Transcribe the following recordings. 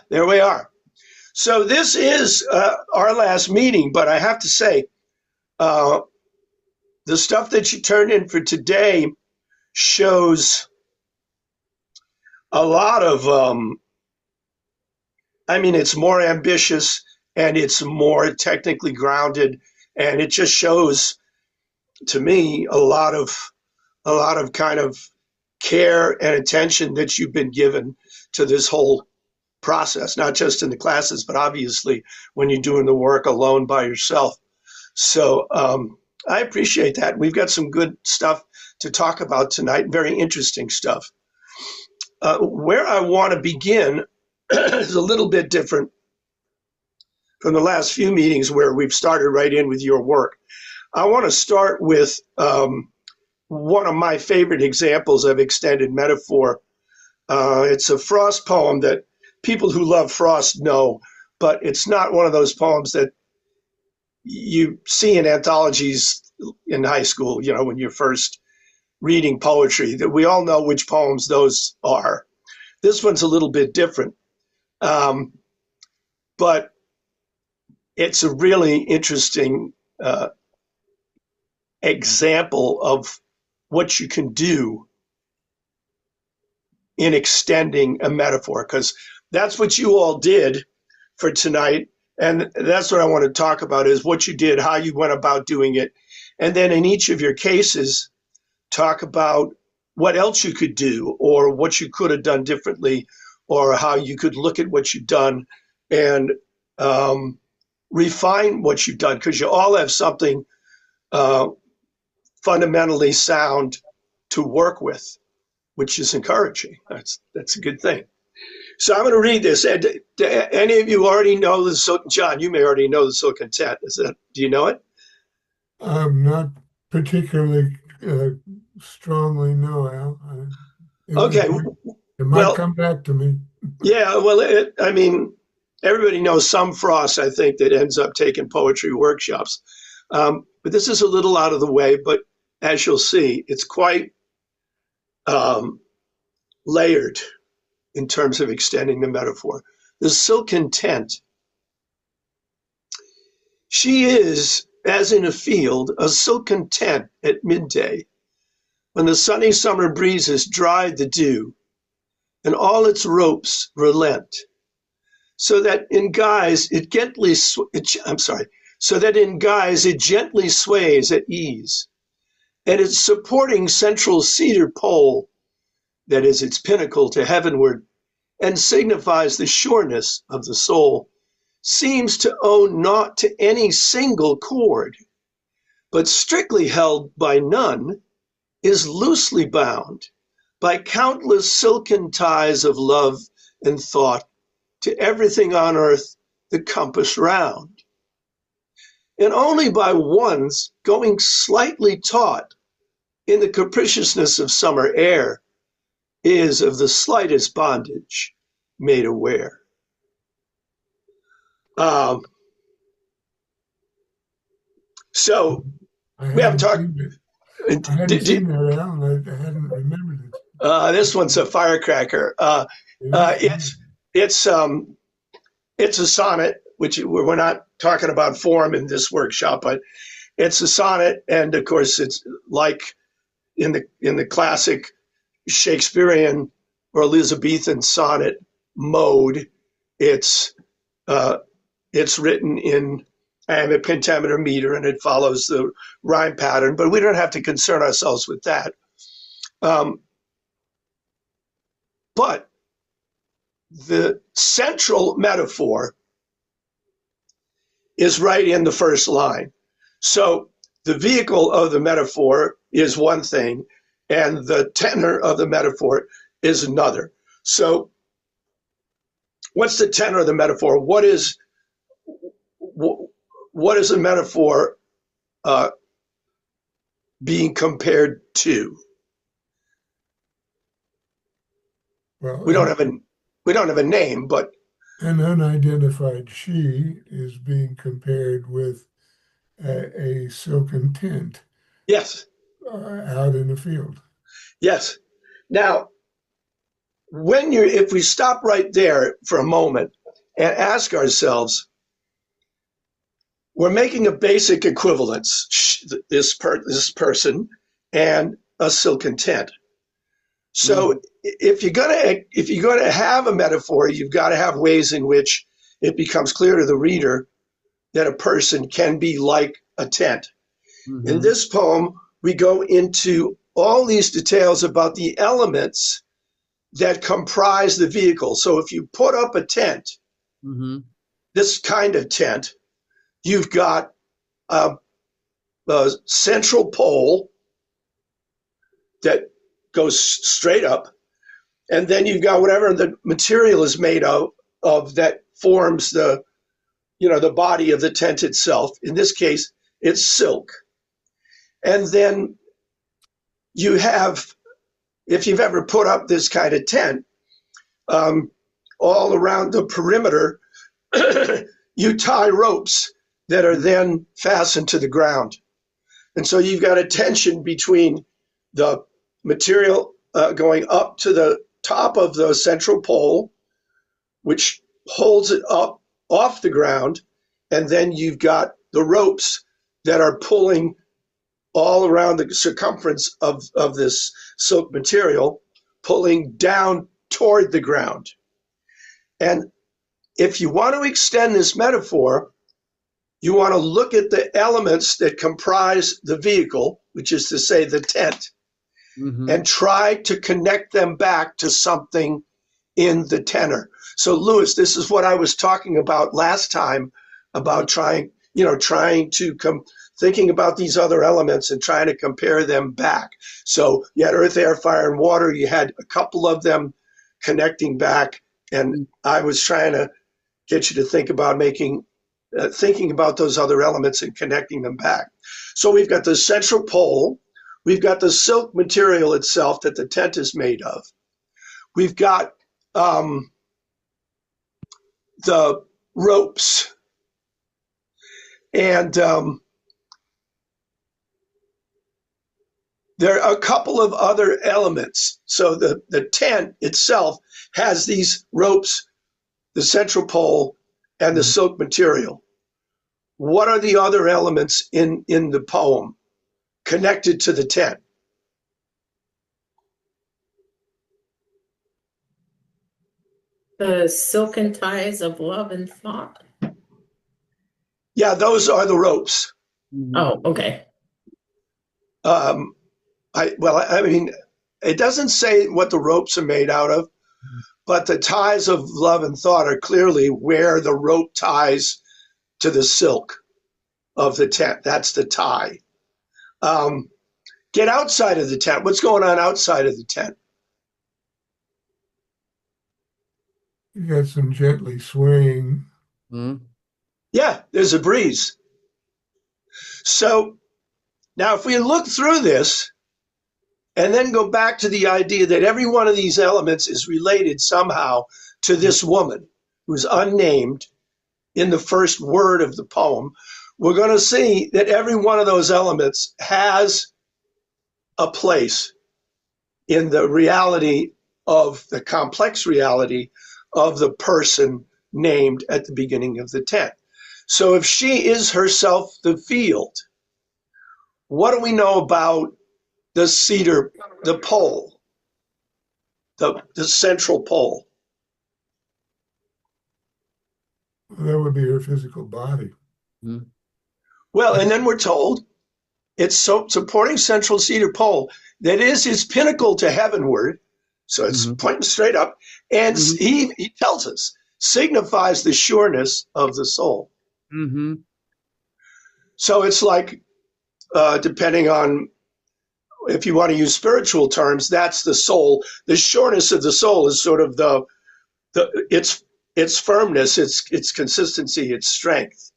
There we are. So this is our last meeting, but I have to say, uh, the stuff that you turned in for today shows a lot of, it's more ambitious and it's more technically grounded, and it just shows to me a lot of kind of care and attention that you've been given to this whole process, not just in the classes, but obviously when you're doing the work alone by yourself. So I appreciate that. We've got some good stuff to talk about tonight, very interesting stuff. Where I want to begin is a little bit different from the last few meetings where we've started right in with your work. I want to start with one of my favorite examples of extended metaphor. It's a Frost poem that people who love Frost know, but it's not one of those poems that you see in anthologies in high school, when you're first reading poetry, that we all know which poems those are. This one's a little bit different, but it's a really interesting example of what you can do in extending a metaphor, because that's what you all did for tonight. And that's what I want to talk about, is what you did, how you went about doing it. And then in each of your cases, talk about what else you could do, or what you could have done differently, or how you could look at what you've done and refine what you've done, because you all have something fundamentally sound to work with, which is encouraging. That's a good thing. So I'm going to read this. And any of you already know the John? You may already know the Silken Tent. Do you know it? I'm not particularly strongly, no, Al. Okay. It might Well, come back to me. yeah. Well, everybody knows some Frost, I think, that ends up taking poetry workshops. But this is a little out of the way. But as you'll see, it's quite layered in terms of extending the metaphor. The silken tent. She is, as in a field, a silken tent at midday, when the sunny summer breezes dry the dew, and all its ropes relent, so that in guise it gently sways at ease, and its supporting central cedar pole, that is its pinnacle to heavenward, and signifies the sureness of the soul, seems to own naught to any single cord, but strictly held by none, is loosely bound by countless silken ties of love and thought to everything on earth the compass round. And only by one's going slightly taut in the capriciousness of summer air is of the slightest bondage made aware. So I we haven't hadn't talked. seen it. I hadn't seen that, Al, and I hadn't remembered it. This one's a firecracker. It's a sonnet, which we're not talking about form in this workshop, but it's a sonnet, and of course it's like in the classic Shakespearean or Elizabethan sonnet mode. It's written in a pentameter meter, and it follows the rhyme pattern, but we don't have to concern ourselves with that. But the central metaphor is right in the first line. So the vehicle of the metaphor is one thing, and the tenor of the metaphor is another. So what's the tenor of the metaphor? What is a metaphor being compared to? Well, We don't have a name, but an unidentified she is being compared with a silken tent yes, out in the field. yes. Now, if we stop right there for a moment and ask ourselves, we're making a basic equivalence, this person and a silken tent. So if you're gonna have a metaphor, you've got to have ways in which it becomes clear to the reader that a person can be like a tent. In this poem, we go into all these details about the elements that comprise the vehicle. So if you put up a tent, this kind of tent, you've got a central pole that goes straight up, and then you've got whatever the material is made of that forms the body of the tent itself. In this case, it's silk. And then you have, if you've ever put up this kind of tent, all around the perimeter, you tie ropes that are then fastened to the ground. And so you've got a tension between the material going up to the top of the central pole, which holds it up off the ground, and then you've got the ropes that are pulling all around the circumference of this silk material, pulling down toward the ground. And if you want to extend this metaphor, you want to look at the elements that comprise the vehicle, which is to say the tent, and try to connect them back to something in the tenor. So, Louis, this is what I was talking about last time about thinking about these other elements and trying to compare them back. So you had earth, air, fire, and water. You had a couple of them connecting back, and I was trying to get you to think about thinking about those other elements and connecting them back. So we've got the central pole. We've got the silk material itself that the tent is made of. We've got the ropes. And there are a couple of other elements. So the tent itself has these ropes, the central pole, and the silk material. What are the other elements in the poem connected to the tent? The silken ties of love and thought. Yeah, those are the ropes. Oh, okay. I mean, it doesn't say what the ropes are made out of, but the ties of love and thought are clearly where the rope ties to the silk of the tent. That's the tie. Get outside of the tent. What's going on outside of the tent? You got some gently swaying. Yeah, there's a breeze. So now if we look through this and then go back to the idea that every one of these elements is related somehow to this woman who's unnamed in the first word of the poem, we're going to see that every one of those elements has a place in the reality of the complex reality of the person named at the beginning of the tent. So if she is herself the field, what do we know about the cedar, the pole, the central pole? That would be her physical body. Well, and then we're told it's supporting central cedar pole that is his pinnacle to heavenward. So it's pointing straight up. And he tells us, signifies the sureness of the soul. So it's like, depending on if you want to use spiritual terms, that's the soul. The sureness of the soul is sort of its firmness, its consistency, its strength.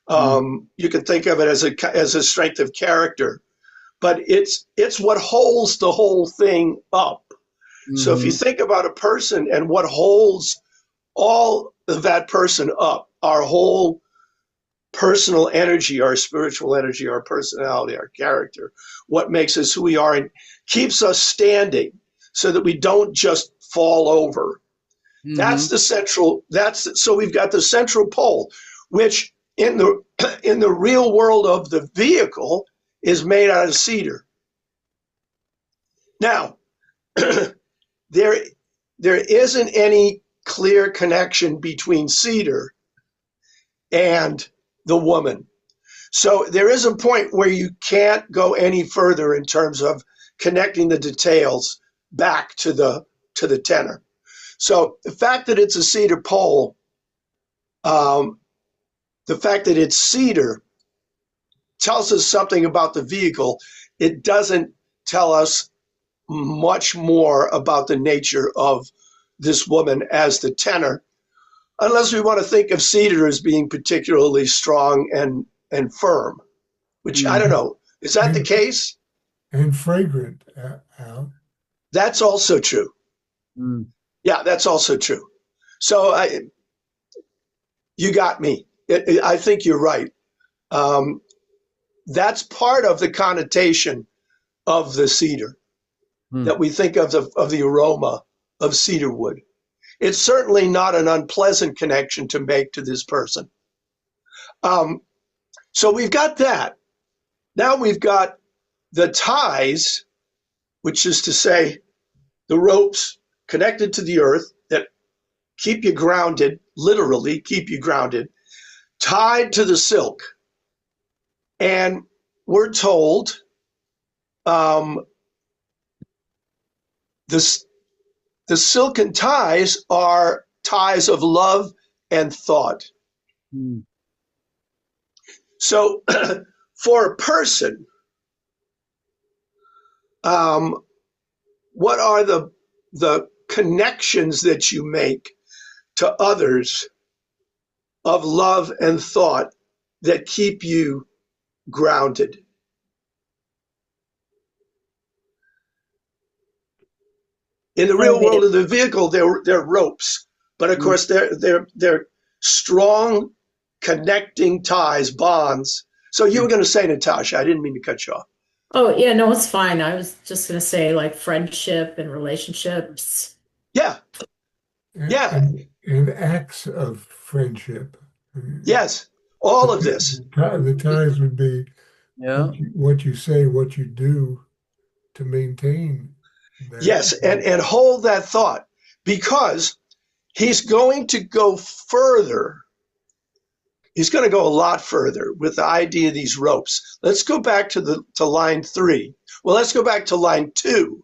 You can think of it as a strength of character, but it's what holds the whole thing up. So if you think about a person and what holds all of that person up, our whole personal energy, our spiritual energy, our personality, our character, what makes us who we are and keeps us standing so that we don't just fall over. Mm-hmm. So we've got the central pole, which in the real world of the vehicle is made out of cedar. Now, there isn't any clear connection between cedar and the woman. So there is a point where you can't go any further in terms of connecting the details back to the tenor. So the fact that it's a cedar pole, the fact that it's cedar tells us something about the vehicle. It doesn't tell us much more about the nature of this woman as the tenor, unless we want to think of cedar as being particularly strong and firm, which I don't know. Is that the case? And fragrant, Al. That's also true. Mm. Yeah, that's also true. So you got me. I think you're right. That's part of the connotation of the cedar, that we think of the aroma of cedar wood. It's certainly not an unpleasant connection to make to this person. So we've got that. Now we've got the ties, which is to say the ropes connected to the earth that keep you grounded, literally keep you grounded, tied to the silk. And we're told the silken ties are ties of love and thought. Mm. So for a person, what are the connections that you make to others of love and thought that keep you grounded? In the real world of the vehicle, they're ropes, but of course they're strong connecting ties, bonds. So you were going to say, Natasha, I didn't mean to cut you off. Oh, yeah, no, it's fine. I was just going to say like friendship and relationships. Yeah. Yeah. And acts of friendship. Yes. All of this. The ties would be Yeah. what you say, what you do to maintain that. Yes, and hold that thought, because he's going to go further. He's going to go a lot further with the idea of these ropes. Let's go back to line 3. Well, let's go back to line 2.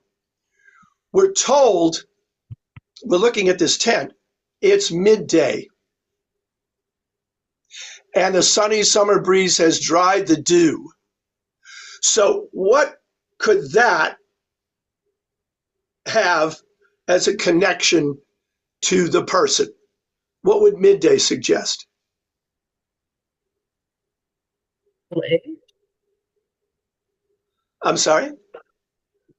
We're told, we're looking at this tent, it's midday. And the sunny summer breeze has dried the dew. So what could that have as a connection to the person? What would midday suggest? I'm sorry?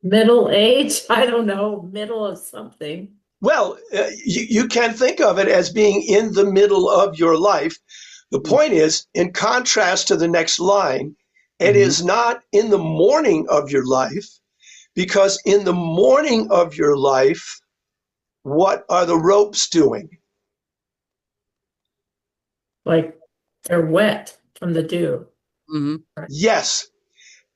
Middle age? I don't know. Middle of something. Well, you can think of it as being in the middle of your life. The point is, in contrast to the next line, it is not in the morning of your life, because in the morning of your life, what are the ropes doing? Like they're wet from the dew. Mm-hmm. Yes.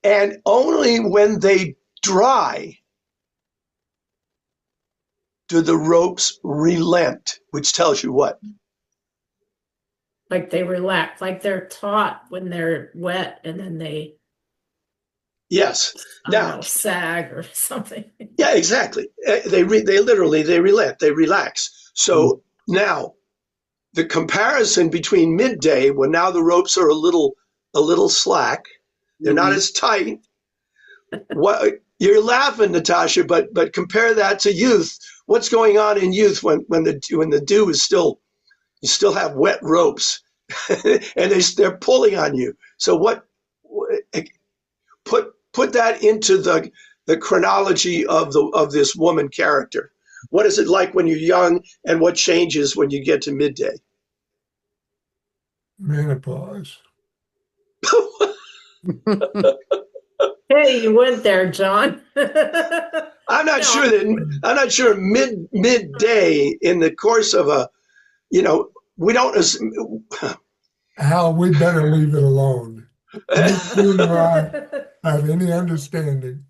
And only when they dry do the ropes relent, which tells you what? Like they relax, like they're taut when they're wet and then they Yes. Now, sag or something. Yeah, exactly. They relent, they relax. So now the comparison between midday, when now the ropes are a little slack, they're not as tight. What you're laughing, Natasha, but compare that to youth. What's going on in youth when the dew is still, you still have wet ropes and they're pulling on you. So what, put that into the chronology of this woman character. What is it like when you're young, and what changes when you get to midday? Menopause. Hey, you went there, John. I'm not No, sure that I'm not sure midday in the course of a, you know, we don't. Al, we better leave it alone. Neither you nor I have any understanding.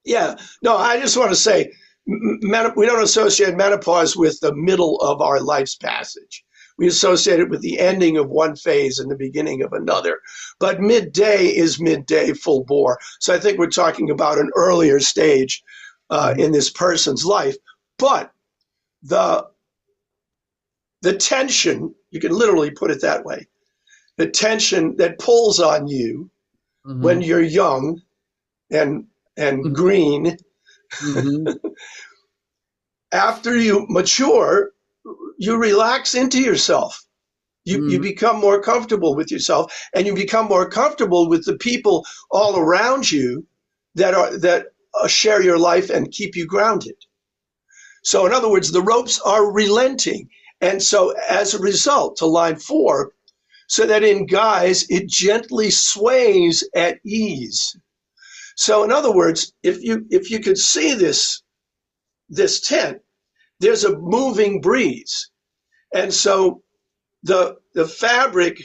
Yeah, no, I just want to say we don't associate menopause with the middle of our life's passage. We associate it with the ending of one phase and the beginning of another. But midday is midday full bore. So I think we're talking about an earlier stage in this person's life. But the the tension, you can literally put it that way, the tension that pulls on you when Mm-hmm. you're young and green, Mm-hmm. after you mature, you relax into yourself. You Mm-hmm. become more comfortable with yourself, and you become more comfortable with the people all around you that share your life and keep you grounded. So in other words, the ropes are relenting. And so as a result, to line 4, so that in guys it gently sways at ease. So in other words, if you could see this tent, there's a moving breeze. And so the fabric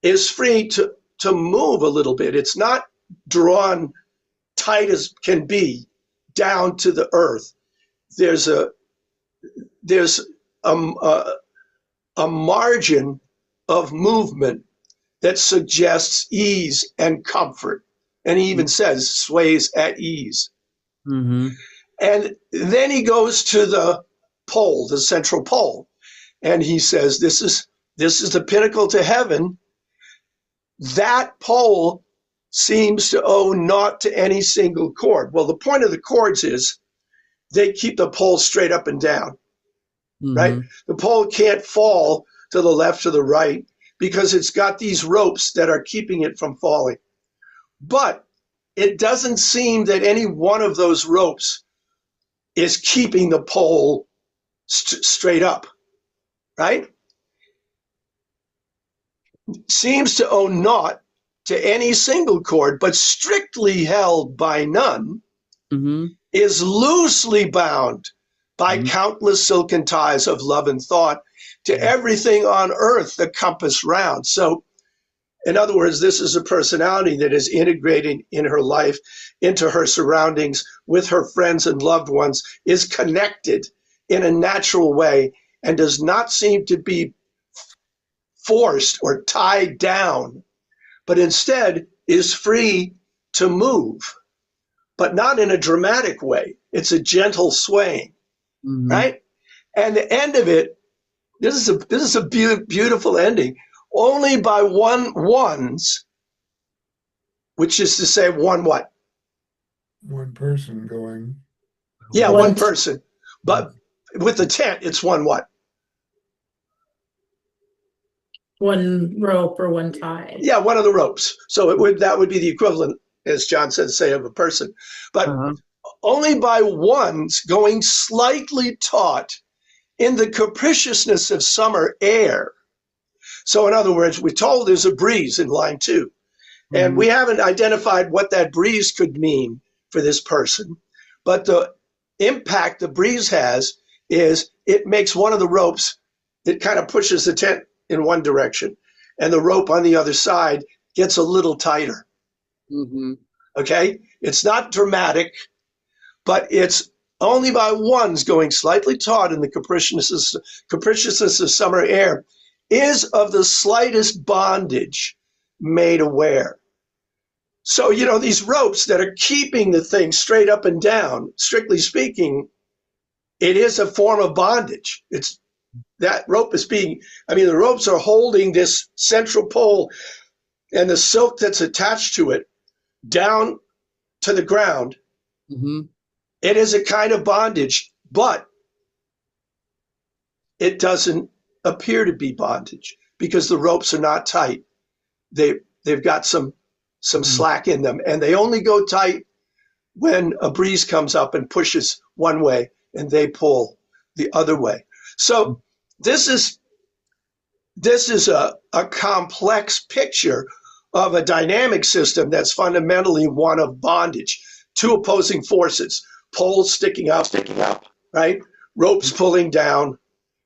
is free to move a little bit. It's not drawn tight as can be down to the earth. There's there's a, a margin of movement that suggests ease and comfort. And he even says sways at ease. Mm-hmm. And then he goes to the pole, the central pole, and he says, this is the pinnacle to heaven. That pole seems to owe naught to any single cord. Well, the point of the cords is they keep the pole straight up and down, right? Mm-hmm. The pole can't fall to the left or the right because it's got these ropes that are keeping it from falling. But it doesn't seem that any one of those ropes is keeping the pole straight up, right? Seems to owe naught to any single cord, but strictly held by none, Mm-hmm. is loosely bound by Mm-hmm. countless silken ties of love and thought to everything on earth the compass round. So, in other words, this is a personality that is integrating in her life into her surroundings with her friends and loved ones, is connected in a natural way, and does not seem to be forced or tied down, but instead is free to move, but not in a dramatic way. It's a gentle swaying, Mm-hmm. right? And the end of it, this is a beautiful ending. Only by one ones, which is to say, one what? One person going, Yeah, one one person. But with the tent, it's one what? one rope or one tie. Yeah, one of the ropes. So that would be the equivalent, as John said, say, of a person. But Uh-huh. only by ones going slightly taut in the capriciousness of summer air. So, in other words, we're told there's a breeze in line 2, and Mm-hmm. we haven't identified what that breeze could mean for this person. But the impact the breeze has is it makes one of the ropes, it kind of pushes the tent in one direction, and the rope on the other side gets a little tighter. Mm-hmm. Okay? It's not dramatic, but it's only by ones going slightly taut in the capriciousness of summer air is of the slightest bondage made aware. So, these ropes that are keeping the thing straight up and down, strictly speaking, it is a form of bondage. It's that rope is the ropes are holding this central pole and the silk that's attached to it down to the ground. Mm-hmm. It is a kind of bondage, but it doesn't appear to be bondage because the ropes are not tight. They've got some slack in them, and they only go tight when a breeze comes up and pushes one way and they pull the other way. So this is a complex picture of a dynamic system that's fundamentally one of bondage. Two opposing forces, poles sticking up, right? Ropes pulling down,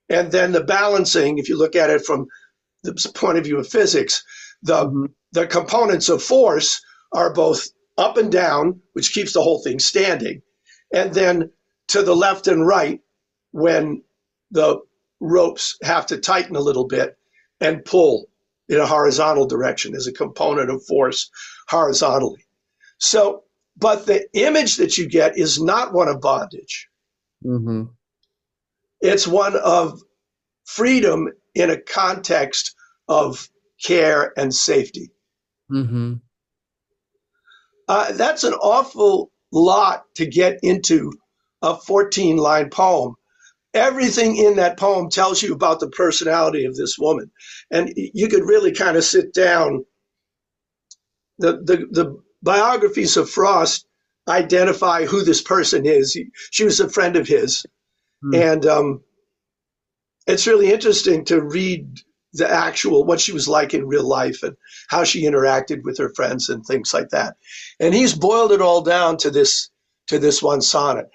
and then the balancing, if you look at it from the point of view of physics, the components of force are both up and down, which keeps the whole thing standing, and then to the left and right when the ropes have to tighten a little bit and pull in a horizontal direction as a component of force horizontally. So, but the image that you get is not one of bondage. It's one of freedom in a context of care and safety. That's an awful lot to get into a 14-line poem. Everything in that poem tells you about the personality of this woman. And you could really kind of sit down. The biographies of Frost identify who this person is. She was a friend of his. And it's really interesting to read the actual, what she was like in real life and how she interacted with her friends and things like that. And he's boiled it all down to this one sonnet.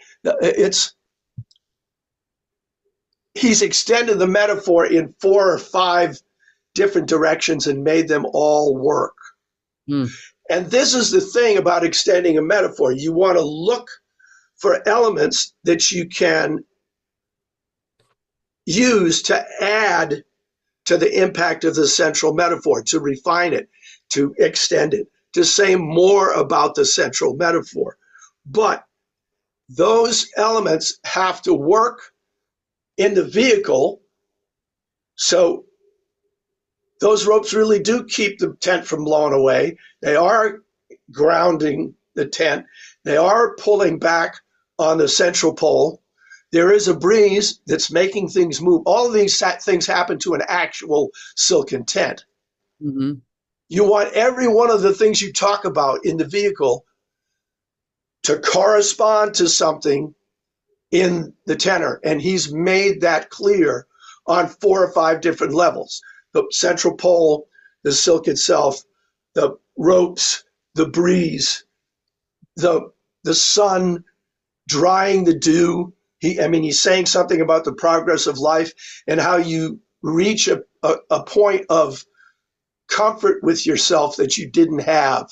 He's extended the metaphor in 4 or 5 different directions and made them all work. And this is the thing about extending a metaphor. You want to look for elements that you can use to add to the impact of the central metaphor, to refine it, to extend it, to say more about the central metaphor. But those elements have to work in the vehicle. So those ropes really do keep the tent from blowing away. They are grounding the tent. They are pulling back on the central pole. There is a breeze that's making things move. All of these things happen to an actual silken tent. You want every one of the things you talk about in the vehicle to correspond to something in the tenor. And he's made that clear on 4 or 5 different levels. The central pole, the silk itself, the ropes, the breeze, the sun drying the dew. He's saying something about the progress of life and how you reach a point of comfort with yourself that you didn't have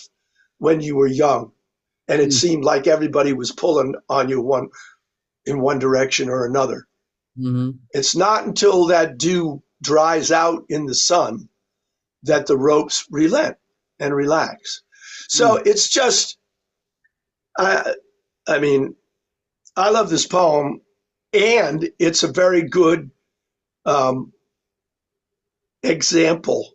when you were young. And it seemed like everybody was pulling on you in one direction or another. It's not until that dew dries out in the sun that the ropes relent and relax. So it's just, I love this poem, and it's a very good example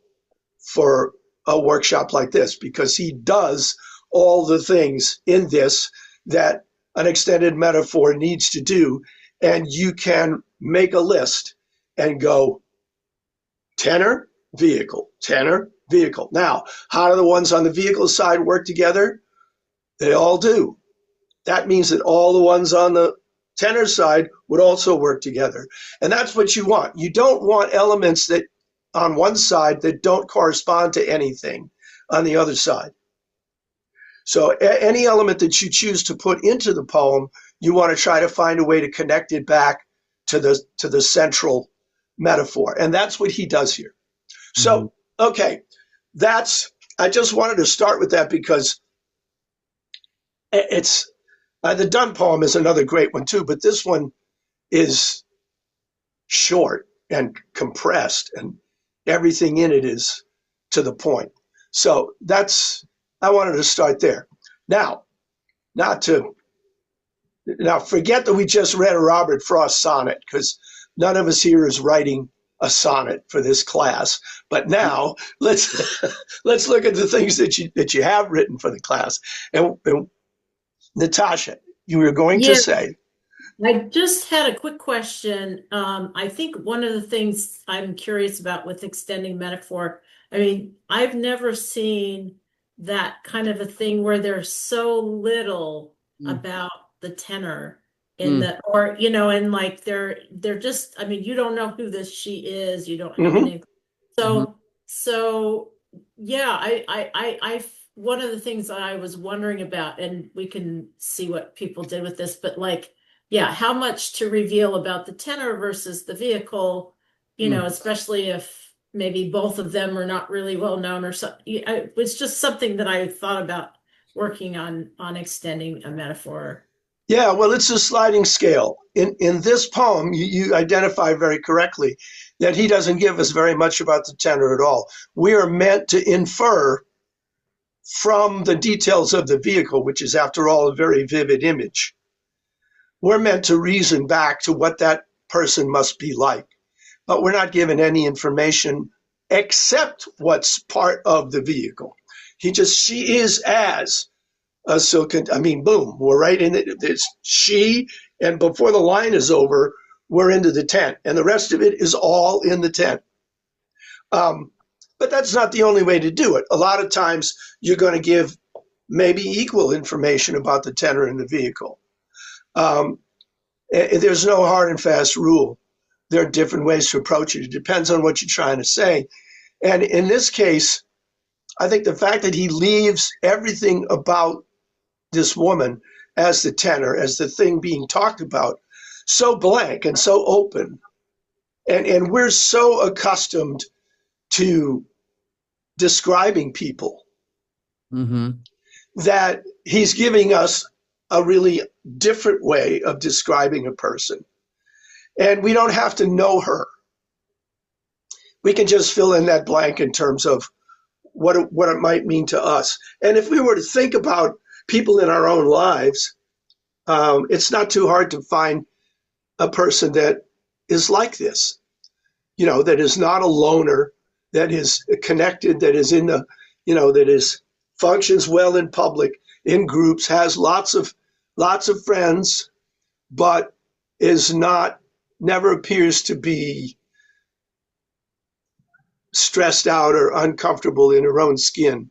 for a workshop like this, because he does all the things in this that an extended metaphor needs to do, and you can make a list and go tenor, vehicle, tenor, vehicle. Now, how do the ones on the vehicle side work together? They all do. That means that all the ones on the tenor side would also work together. And that's what you want. You don't want elements that on one side that don't correspond to anything on the other side. So any element that you choose to put into the poem, you want to try to find a way to connect it back to the central metaphor. And that's what he does here. So, okay, I just wanted to start with that because it's, the Donne poem is another great one too, but this one is short and compressed and everything in it is to the point. So I wanted to start there. Now, forget that we just read a Robert Frost sonnet, because none of us here is writing a sonnet for this class. But now let's look at the things that you have written for the class. And Natasha, you were going to say. I just had a quick question. I think one of the things I'm curious about with extending metaphor, I've never seen that kind of a thing where there's so little about the tenor in and like they're just, you don't know who this she is, you don't have any. So Yeah, one of the things that I was wondering about, and we can see what people did with this, but like, yeah, how much to reveal about the tenor versus the vehicle, Mm. especially if maybe both of them are not really well known or so. It was just something that I thought about working on extending a metaphor. Yeah, well, it's a sliding scale. In this poem, you identify very correctly that he doesn't give us very much about the tenor at all. We are meant to infer from the details of the vehicle, which is, after all, a very vivid image. We're meant to reason back to what that person must be like, but we're not given any information except what's part of the vehicle. She is as a silken, I mean, boom, we're right in it. It's she, and before the line is over, we're into the tent, and the rest of it is all in the tent. But that's not the only way to do it. A lot of times you're going to give maybe equal information about the tenor in the vehicle. There's no hard and fast rule. There are different ways to approach it. It depends on what you're trying to say. And in this case, I think the fact that he leaves everything about this woman as the tenor, as the thing being talked about, so blank and so open. And we're so accustomed to describing people Mm-hmm. that he's giving us a really different way of describing a person. And we don't have to know her. We can just fill in that blank in terms of what it might mean to us. And if we were to think about people in our own lives, it's not too hard to find a person that is like this, that is not a loner, that is connected, that is in the, that is functions well in public, in groups, has lots of friends, but is never appears to be stressed out or uncomfortable in her own skin,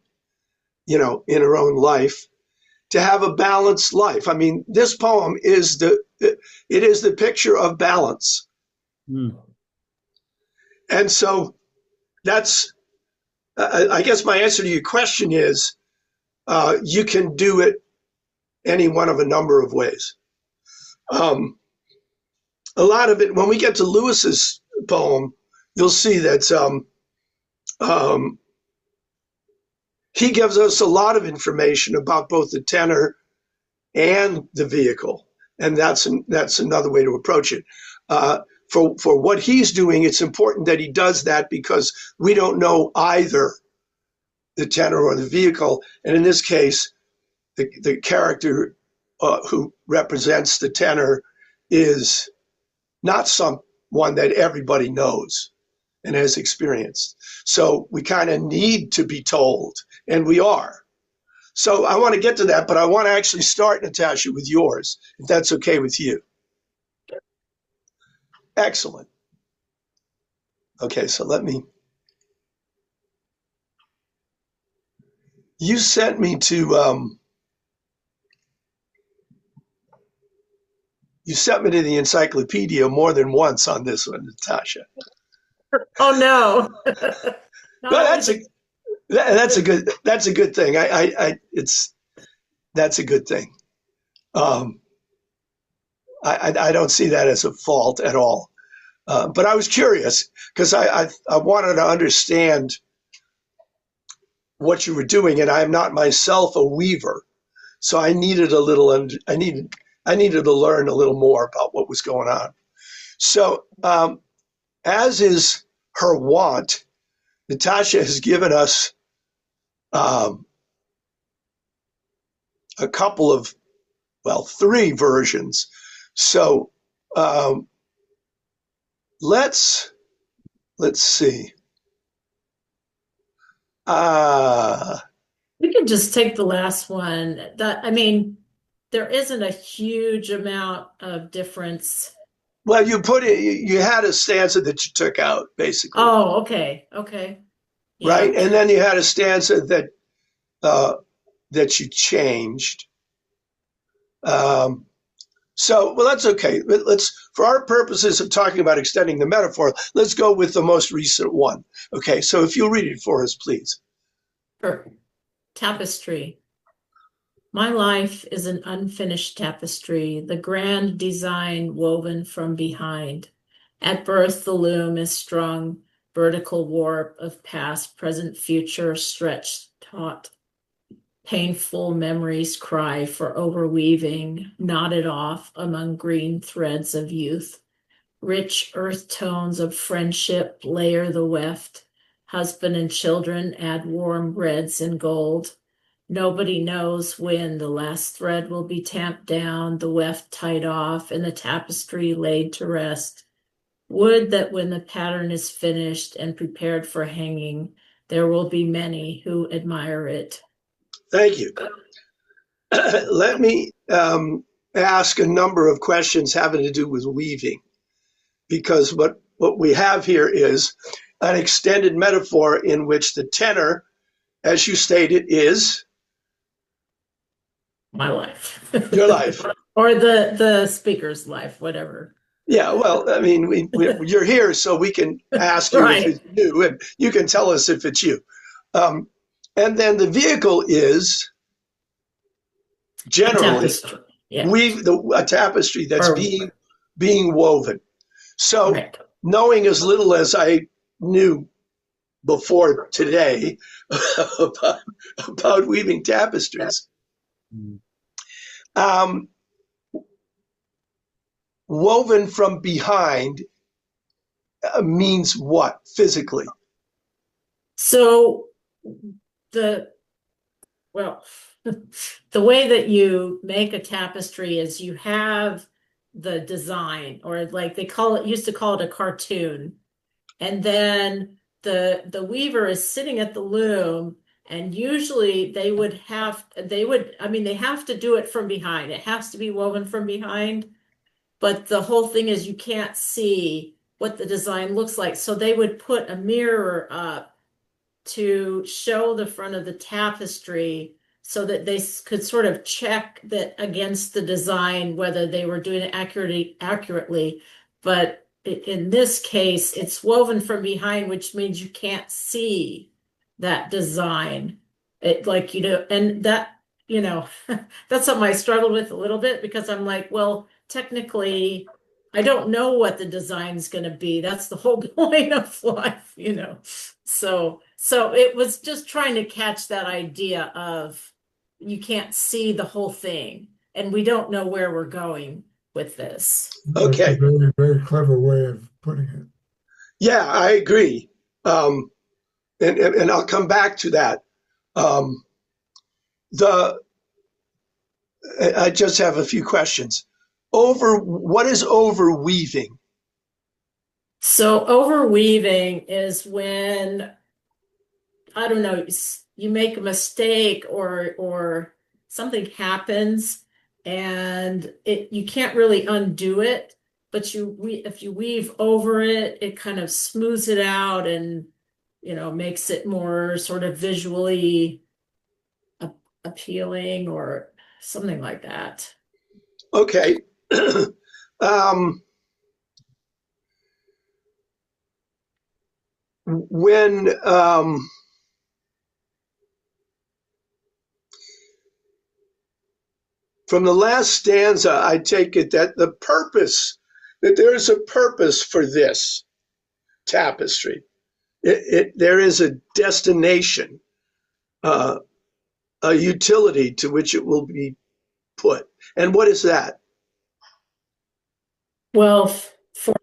in her own life. To have a balanced life. I mean, this poem is the picture of balance. Mm. And so that's, I guess my answer to your question is, you can do it any one of a number of ways. A lot of it, when we get to Lewis's poem, you'll see that he gives us a lot of information about both the tenor and the vehicle, and that's another way to approach it. For what he's doing, it's important that he does that because we don't know either the tenor or the vehicle, and in this case, the character who represents the tenor is not someone that everybody knows and has experienced. So we kind of need to be told, and we are. So I want to get to that, but I want to actually start, Natasha, with yours, if that's okay with you. Excellent. Okay, so you sent me to, the encyclopedia more than once on this one, Natasha. Oh no. But that's a good thing. That's a good thing. I don't see that as a fault at all. But I was curious because I wanted to understand what you were doing, and I am not myself a weaver, so I needed to learn a little more about what was going on. So, as is her wont, Natasha has given us a couple of, three versions. So let's see. We can just take the last one. There isn't a huge amount of difference. Well, you had a stanza that you took out, basically. Oh, okay. Yeah. Right, and then you had a stanza that you changed. So, that's okay. For our purposes of talking about extending the metaphor, let's go with the most recent one. Okay, so if you'll read it for us, please. or tapestry. My life is an unfinished tapestry, the grand design woven from behind. At birth, the loom is strung, vertical warp of past, present, future, stretched, taut. Painful memories cry for overweaving, knotted off among green threads of youth. Rich earth tones of friendship layer the weft. Husband and children add warm reds and gold. Nobody knows when the last thread will be tamped down, the weft tied off, and the tapestry laid to rest. Would that when the pattern is finished and prepared for hanging, there will be many who admire it. Thank you. Let me ask a number of questions having to do with weaving, because what we have here is an extended metaphor in which the tenor, as you stated, is My life. your life. Or the speaker's life, whatever. Yeah, well, I mean, you're here, so we can ask you if Right. it's you, and you can tell us if it's you. And then the vehicle is generally Tapestry. Yeah. a tapestry that's Or- being woven. So, Right. knowing as little as I knew before today about weaving tapestries, woven from behind means what physically? So well, the way that you make a tapestry is you have the design, or like used to call it a cartoon. And then the weaver is sitting at the loom, and usually they have to do it from behind. It has to be woven from behind. But the whole thing is you can't see what the design looks like. So they would put a mirror up to show the front of the tapestry so that they could sort of check that against the design, whether they were doing it accurately. But in this case, it's woven from behind, which means you can't see that design. And that, that's something I struggled with a little bit, because I'm like, well, technically, I don't know what the design's going to be. That's the whole point of life, So it was just trying to catch that idea of you can't see the whole thing, and we don't know where we're going with this. Okay. That's a very, very clever way of putting it. Yeah, I agree. And I'll come back to that. I just have a few questions. What is overweaving? So overweaving is when, I don't know, you make a mistake or something happens and you can't really undo it, but if you weave over it, it kind of smooths it out and makes it more sort of visually appealing or something like that. Okay. When from the last stanza, I take it that there's a purpose for this tapestry. There is a destination, a utility to which it will be put. And what is that? Well, for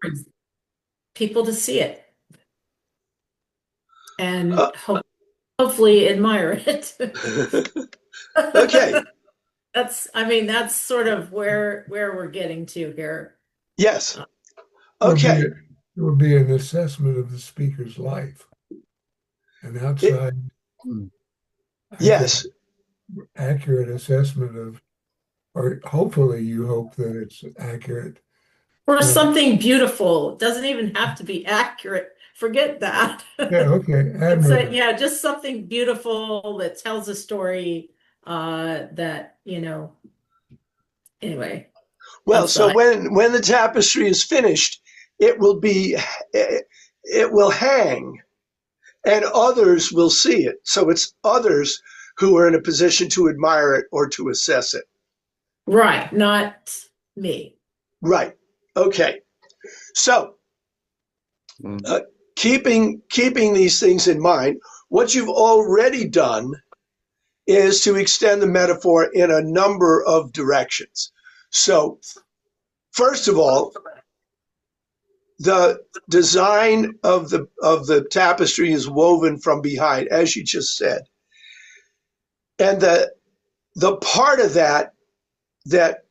people to see it and hopefully admire it. Okay. That's sort of where we're getting to here. Yes. Okay. It would be an assessment of the speaker's life, an outside, Yes. accurate assessment of, or hopefully you hope that it's accurate. Or something beautiful. It doesn't even have to be accurate. Forget that. Yeah, okay. Admirable. Just something beautiful that tells a story that, anyway. Well, so when the tapestry is finished, it will hang, and others will see it. So it's others who are in a position to admire it or to assess it. Right, not me. Right. Okay. So uh, keeping these things in mind, what you've already done is to extend the metaphor in a number of directions. So first of all, the design of the tapestry is woven from behind, as you just said, and the part of that that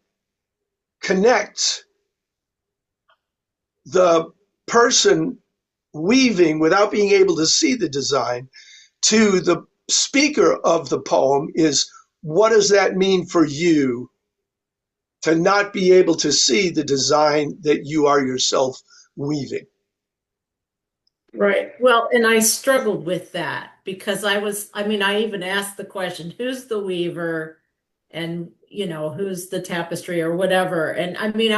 connects the person weaving without being able to see the design to the speaker of the poem is, what does that mean for you to not be able to see the design that you are yourself weaving? Right. Well, and I struggled with that because I mean, I even asked the question, who's the weaver and, who's the tapestry or whatever. And I mean,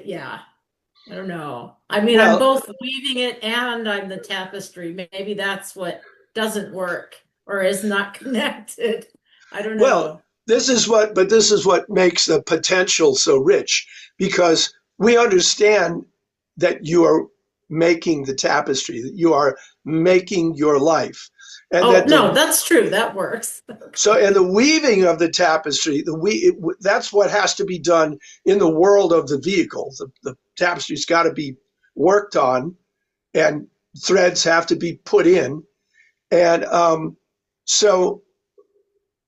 yeah, I don't know. I mean, I'm Well, both weaving it and I'm the tapestry. Maybe that's what doesn't work or is not connected. I don't well, know. this is what makes the potential so rich, because we understand that you are making the tapestry, that you are making your life, and Oh, that no, that's true. That works. and the weaving of the tapestry, that's what has to be done in the world of the vehicle. The tapestry's got to be worked on, and threads have to be put in, and so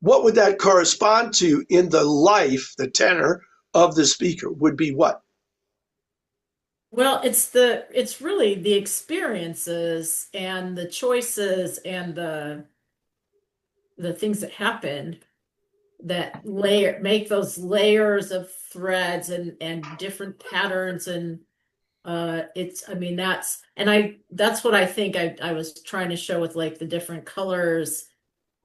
what would that correspond to in the life, the tenor of the speaker would be what? Well, it's really the experiences and the choices and the things that happened that make those layers of threads and different patterns and it's I mean that's what I think I was trying to show with like the different colors,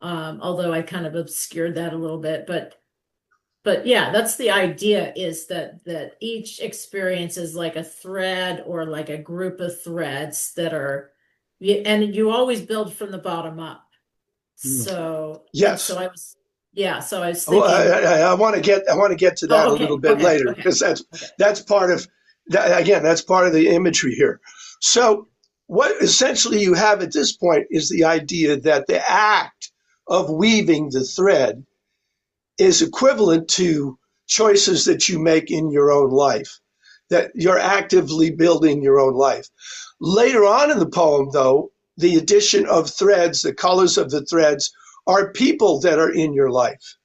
although I kind of obscured that a little bit, but yeah, that's the idea, is that each experience is like a thread or like a group of threads that are, and you always build from the bottom up. So, and so Yes. so I was Well, thinking, I want to get to that oh, a little okay, bit okay, later, okay, because okay. that's part of that. Again, that's part of the imagery here. So what essentially you have at this point is the idea that the act of weaving the thread is equivalent to choices that you make in your own life, that you're actively building your own life. Later on in the poem, though, the addition of threads, the colors of the threads, are people that are in your life.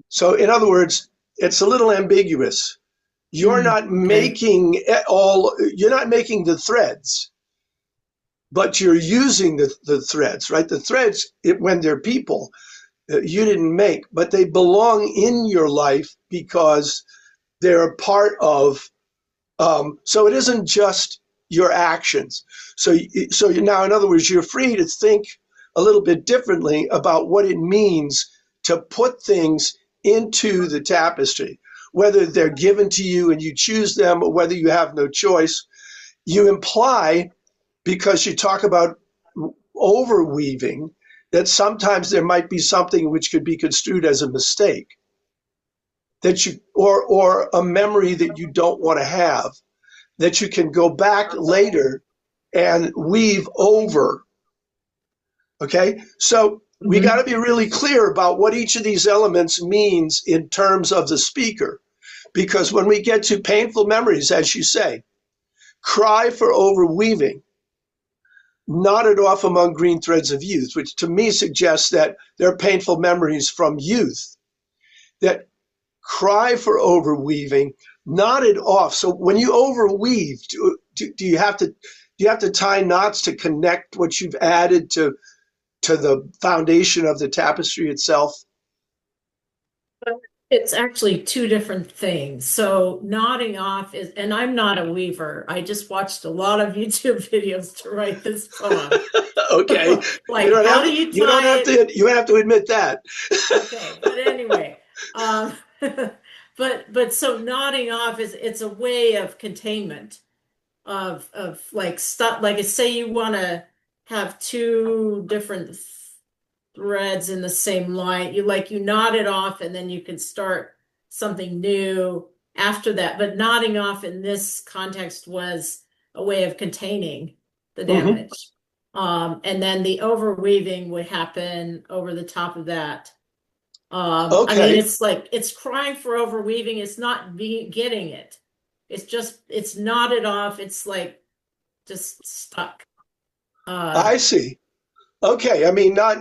So, in other words, it's a little ambiguous. You're not Okay. making you're not making the threads, but you're using the threads, right? The threads, when they're people, you didn't make, but they belong in your life because they're a part of. So it isn't just your actions. So now, in other words, you're free to think a little bit differently about what it means to put things into the tapestry, whether they're given to you and you choose them, or whether you have no choice. You imply, because you talk about overweaving, that sometimes there might be something which could be construed as a mistake, that you or a memory that you don't want to have, that you can go back later and weave over. Okay, so we got to be really clear about what each of these elements means in terms of the speaker, because when we get to painful memories, as you say, cry for overweaving, knotted off among green threads of youth, which to me suggests that there are painful memories from youth that cry for overweaving, knotted off. So when you overweave, do you have to tie knots to connect what you've added to the foundation of the tapestry itself? It's actually two different things. So nodding off is, and I'm not a weaver. I just watched a lot of YouTube videos to write this poem. Okay, Like, how do you tie it? you don't have to admit that. Okay, but anyway, but so nodding off is, it's a way of containment. of like stuff, like say you want to have two different threads in the same line, you knot it off and then you can start something new after that. But knotting off in this context was a way of containing the Mhm. damage. And then the overweaving would happen over the top of that. I mean, Okay, it's like it's crying for overweaving. It's not getting it. It's knotted off. It's like just stuck. Uh, I see. Okay, I mean, not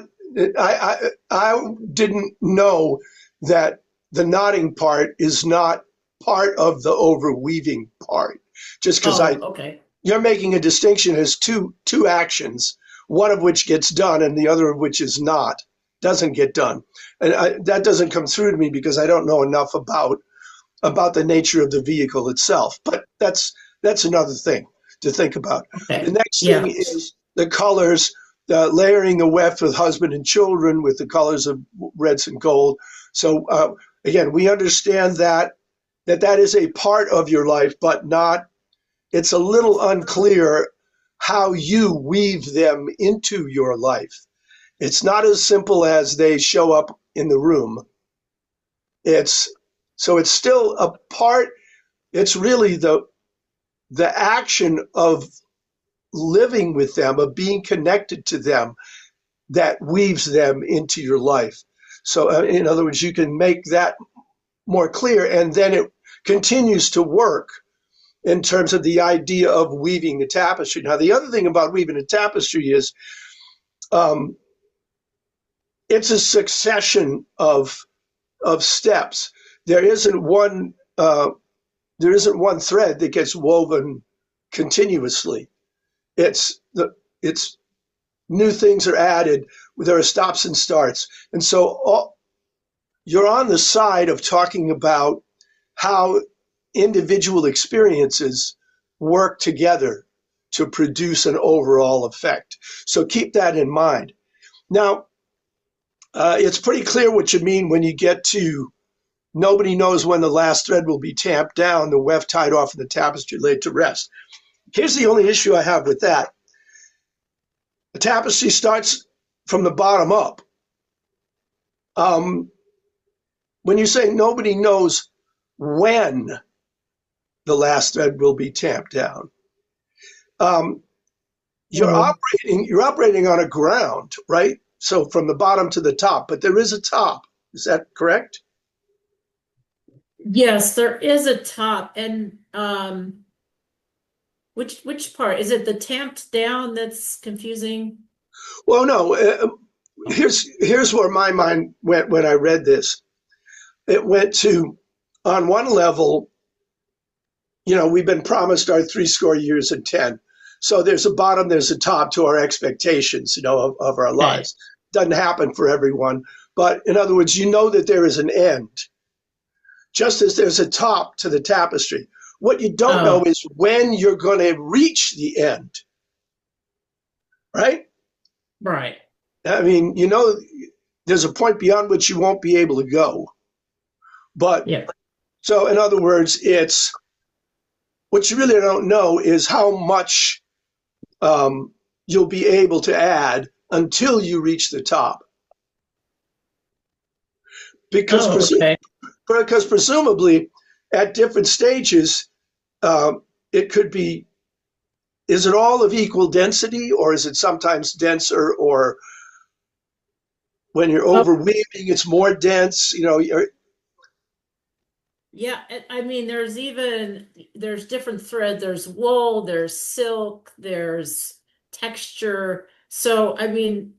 I didn't know that the knotting part is not part of the overweaving part. Just because oh, okay. you're making a distinction as two actions, one of which gets done and the other of which is not, doesn't get done, and that doesn't come through to me because I don't know enough about the nature of the vehicle itself. But that's another thing to think about. The Okay. next thing Yeah. is the colors, layering the weft with husband and children with the colors of reds and gold. So again, we understand that is a part of your life, but not. It's a little unclear how you weave them into your life. It's not as simple as they show up in the room. It's it's still a part. It's really the action of living with them, of being connected to them, that weaves them into your life. So, in other words, you can make that more clear, and then it continues to work in terms of the idea of weaving the tapestry. Now, the other thing about weaving a tapestry is um, it's a succession of steps. There isn't one. There isn't one thread that gets woven continuously. It's new things are added. There are stops and starts, and so you're on the side of talking about how individual experiences work together to produce an overall effect. So keep that in mind. Now, it's pretty clear what you mean when you get to nobody knows when the last thread will be tamped down, the weft tied off, and the tapestry laid to rest. Here's the only issue I have with that. The tapestry starts from the bottom up. Um, when you say nobody knows when the last thread will be tamped down, um, you're operating on a ground, right? So from the bottom to the top, but there is a top. Is that correct? Yes, there is a top, and which part? Is it the tamped down that's confusing? Well, no. Here's where my mind went when I read this. It went to, on one level, we've been promised our 70 years and 10. So there's a bottom, there's a top to our expectations, of our Okay. lives. Doesn't happen for everyone. But in other words, you know that there is an end, just as there's a top to the tapestry. What you don't know Oh, is when you're going to reach the end, right? right. I mean, there's a point beyond which you won't be able to go. But Yeah. so, in other words, it's what you really don't know is how much you'll be able to add until you reach the top. Because, Oh, okay. because presumably at different stages, it could be, is it all of equal density, or is it sometimes denser, or when you're Oh, overweaving, it's more dense? yeah. I mean, there's different thread. There's wool, there's silk, there's texture. So, I mean,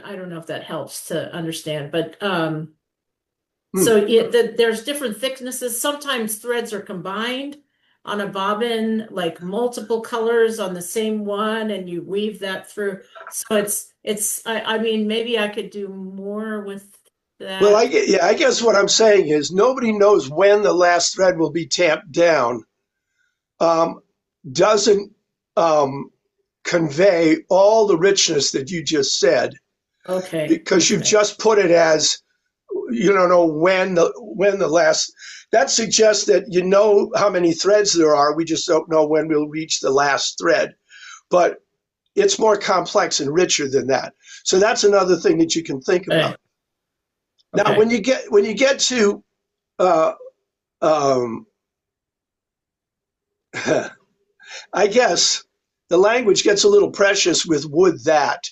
I don't know if that helps to understand, but Hmm. so there's different thicknesses. Sometimes threads are combined on a bobbin, like multiple colors on the same one, and you weave that through. So I mean, maybe I could do more with Well, that. I guess what I'm saying is nobody knows when the last thread will be tamped down. Um, doesn't convey all the richness that you just said, Okay. because you've Okay. just put it as you don't know when the last. That suggests that you know how many threads there are. We just don't know when we'll reach the last thread. But it's more complex and richer than that. So that's another thing that you can think about. Now, Okay. when you get to um, I guess the language gets a little precious with would that.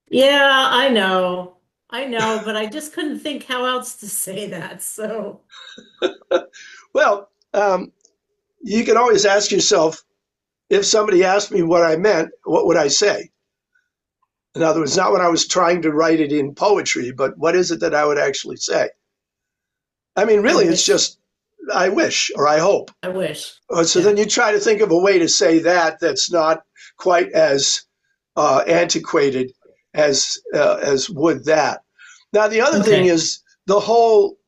Yeah, I know, but I just couldn't think how else to say that. So, Well, you can always ask yourself, if somebody asked me what I meant, what would I say? In other words, not when I was trying to write it in poetry, but what is it that I would actually say? I mean, I really, it's wish, just I wish or I hope. I wish. So Yeah. then you try to think of a way to say that that's not quite as antiquated as would that. Now, the other thing Okay. is the whole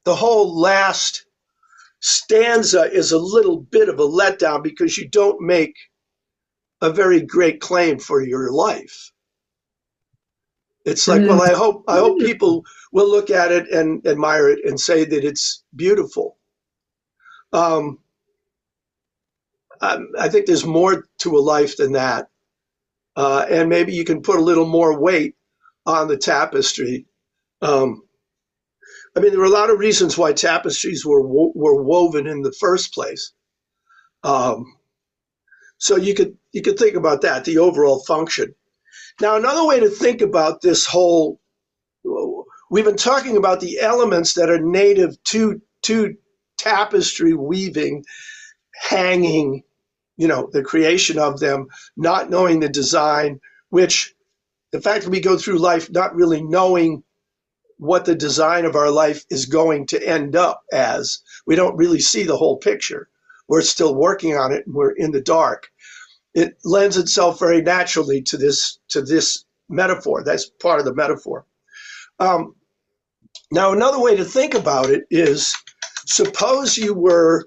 last stanza is a little bit of a letdown because you don't make a very great claim for your life. It's like, well, Mm. I hope people will look at it and admire it and say that it's beautiful. Um, I think there's more to a life than that, and maybe you can put a little more weight on the tapestry. Um, I mean, there were a lot of reasons why tapestries were woven in the first place. Um, so you could think about that, the overall function. Now, another way to think about this whole, we've been talking about the elements that are native to tapestry weaving, hanging, the creation of them, not knowing the design, which the fact that we go through life not really knowing what the design of our life is going to end up as, we don't really see the whole picture. We're still working on it and we're in the dark. It lends itself very naturally to this metaphor. That's part of the metaphor. Um, Now, another way to think about it is, suppose you were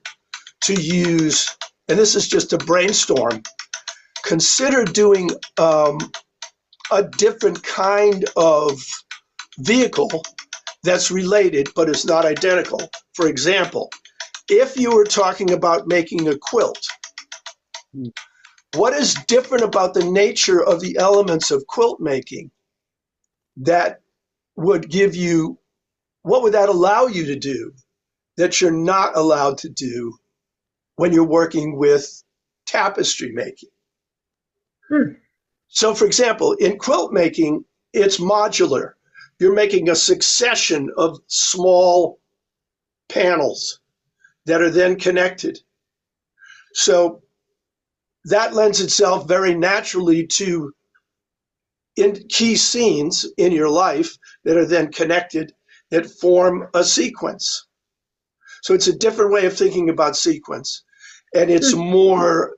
to use, and this is just a brainstorm, consider doing a different kind of vehicle that's related but is not identical. For example, if you were talking about making a quilt, what is different about the nature of the elements of quilt making that would give you, what would that allow you to do that you're not allowed to do when you're working with tapestry making? Hmm. So, for example, in quilt making, it's modular. You're making a succession of small panels that are then connected. So that lends itself very naturally to in key scenes in your life that are then connected that form a sequence. So it's a different way of thinking about sequence, and it's Hmm. more.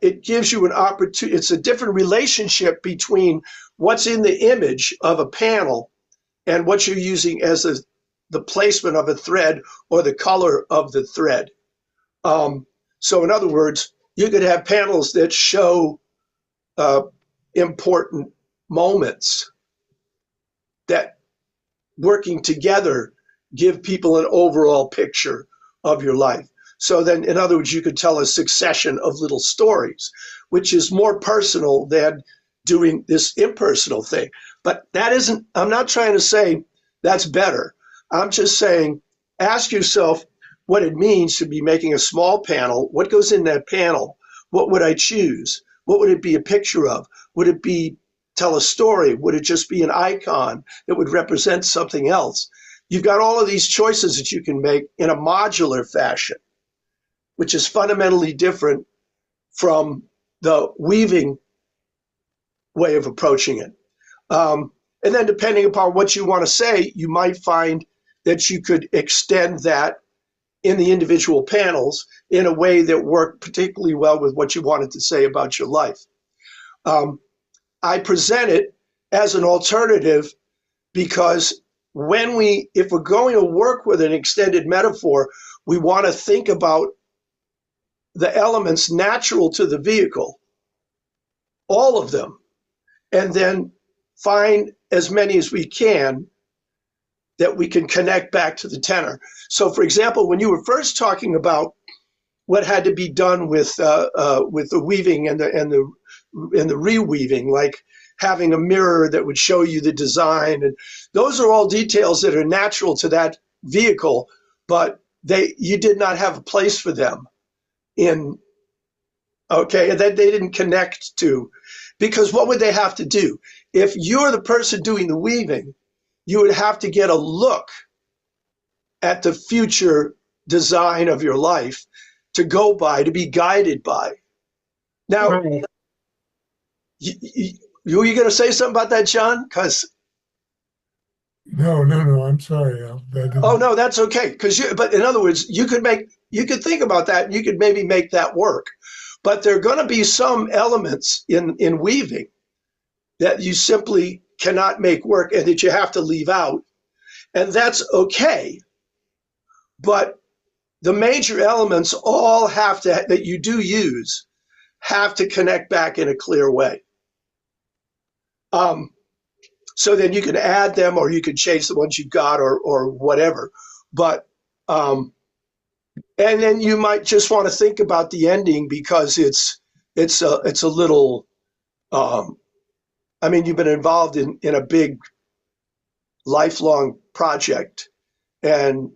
It gives you an opportunity. It's a different relationship between what's in the image of a panel and what you're using as the placement of a thread or the color of the thread. So, in other words, you could have panels that show uh, important moments that, working together, give people an overall picture of your life. So then, in other words, you could tell a succession of little stories, which is more personal than doing this impersonal thing. But that isn't, I'm not trying to say that's better. I'm just saying, ask yourself what it means to be making a small panel. What goes in that panel? What would I choose? What would it be a picture of? Would it be tell a story? Would it just be an icon that would represent something else? You've got all of these choices that you can make in a modular fashion, which is fundamentally different from the weaving way of approaching it. And then, depending upon what you want to say, you might find that you could extend that in the individual panels in a way that worked particularly well with what you wanted to say about your life. I present it as an alternative because if we're going to work with an extended metaphor, we want to think about the elements natural to the vehicle, all of them, and then find as many as we can that we can connect back to the tenor. So, for example, when you were first talking about what had to be done with the weaving and the reweaving, like having a mirror that would show you the design, and those are all details that are natural to that vehicle, but you did not have a place for them in okay, and that they didn't connect to, because what would they have to do if you're the person doing the weaving? You would have to get a look at the future design of your life to go by, to be guided by. Now, Right. were you going to say something about that, John? Because No, no, no. I'm sorry. I oh didn't. no, that's okay. But in other words, you could think about that. And you could maybe make that work. But there are going to be some elements in weaving that you simply cannot make work and that you have to leave out, and that's okay. But the major elements all have to that you do use have to connect back in a clear way. Um, so then you can add them or you can change the ones you've got or whatever. But and then you might just want to think about the ending because it's a little. I mean, you've been involved in a big lifelong project, and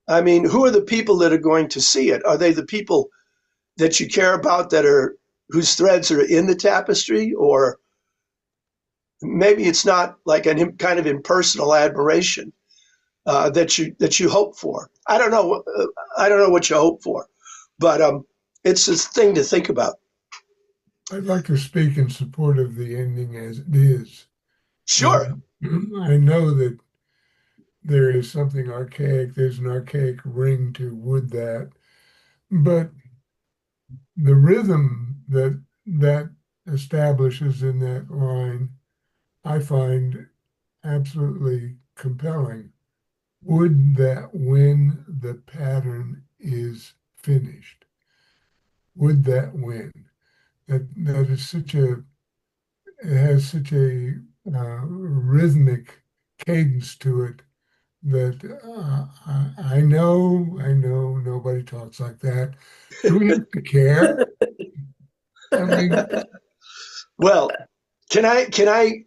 I mean, who are the people that are going to see it? Are they the people that you care about that are whose threads are in the tapestry, or maybe it's not like an kind of impersonal admiration that you hope for. I don't know. I don't know what you hope for, but it's a thing to think about. I'd like to speak in support of the ending as it is. Sure. I know that there is something archaic. There's an archaic ring to would that, but the rhythm that establishes in that line, I find absolutely compelling. Would that when the pattern is finished, would that win? That is such a it has such a rhythmic cadence to it that I know nobody talks like that. Do we have to care? I mean, Well, can I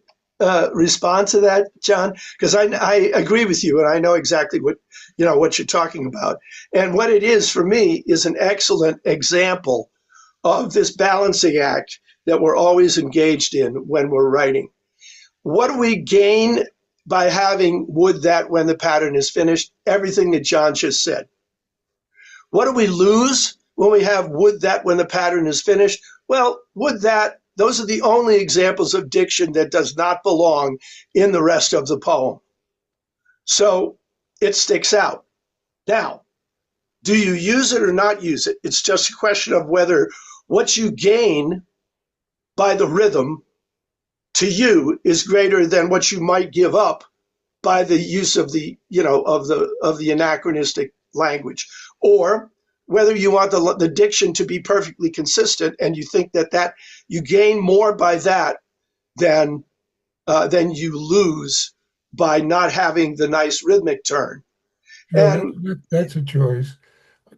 respond to that, John? Because I agree with you, and I know exactly what you're talking about. And what it is for me is an excellent example of this balancing act that we're always engaged in when we're writing. What do we gain by having would that when the pattern is finished? Everything that John just said. What do we lose when we have would that when the pattern is finished? Well, would that, those are the only examples of diction that does not belong in the rest of the poem. So it sticks out. Now, do you use it or not use it? It's just a question of whether what you gain by the rhythm to you is greater than what you might give up by the use of the anachronistic language, or whether you want the diction to be perfectly consistent and you think that you gain more by that than you lose by not having the nice rhythmic turn. sure, And that's a choice.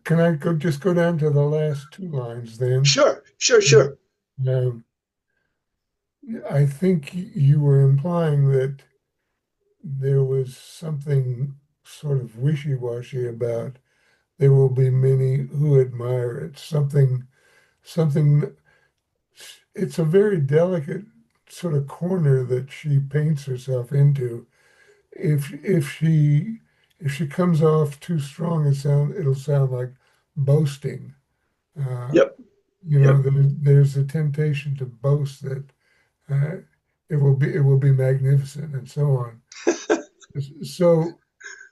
Can I just go down to the last two lines then? sure, sure, sure. Um, I think you were implying that there was something sort of wishy-washy about there will be many who admire it. Something, it's a very delicate sort of corner that she paints herself into. If she comes off too strong, it'll sound like boasting. Uh, Yep, yep. there's a temptation to boast that uh, it will be magnificent and so on. So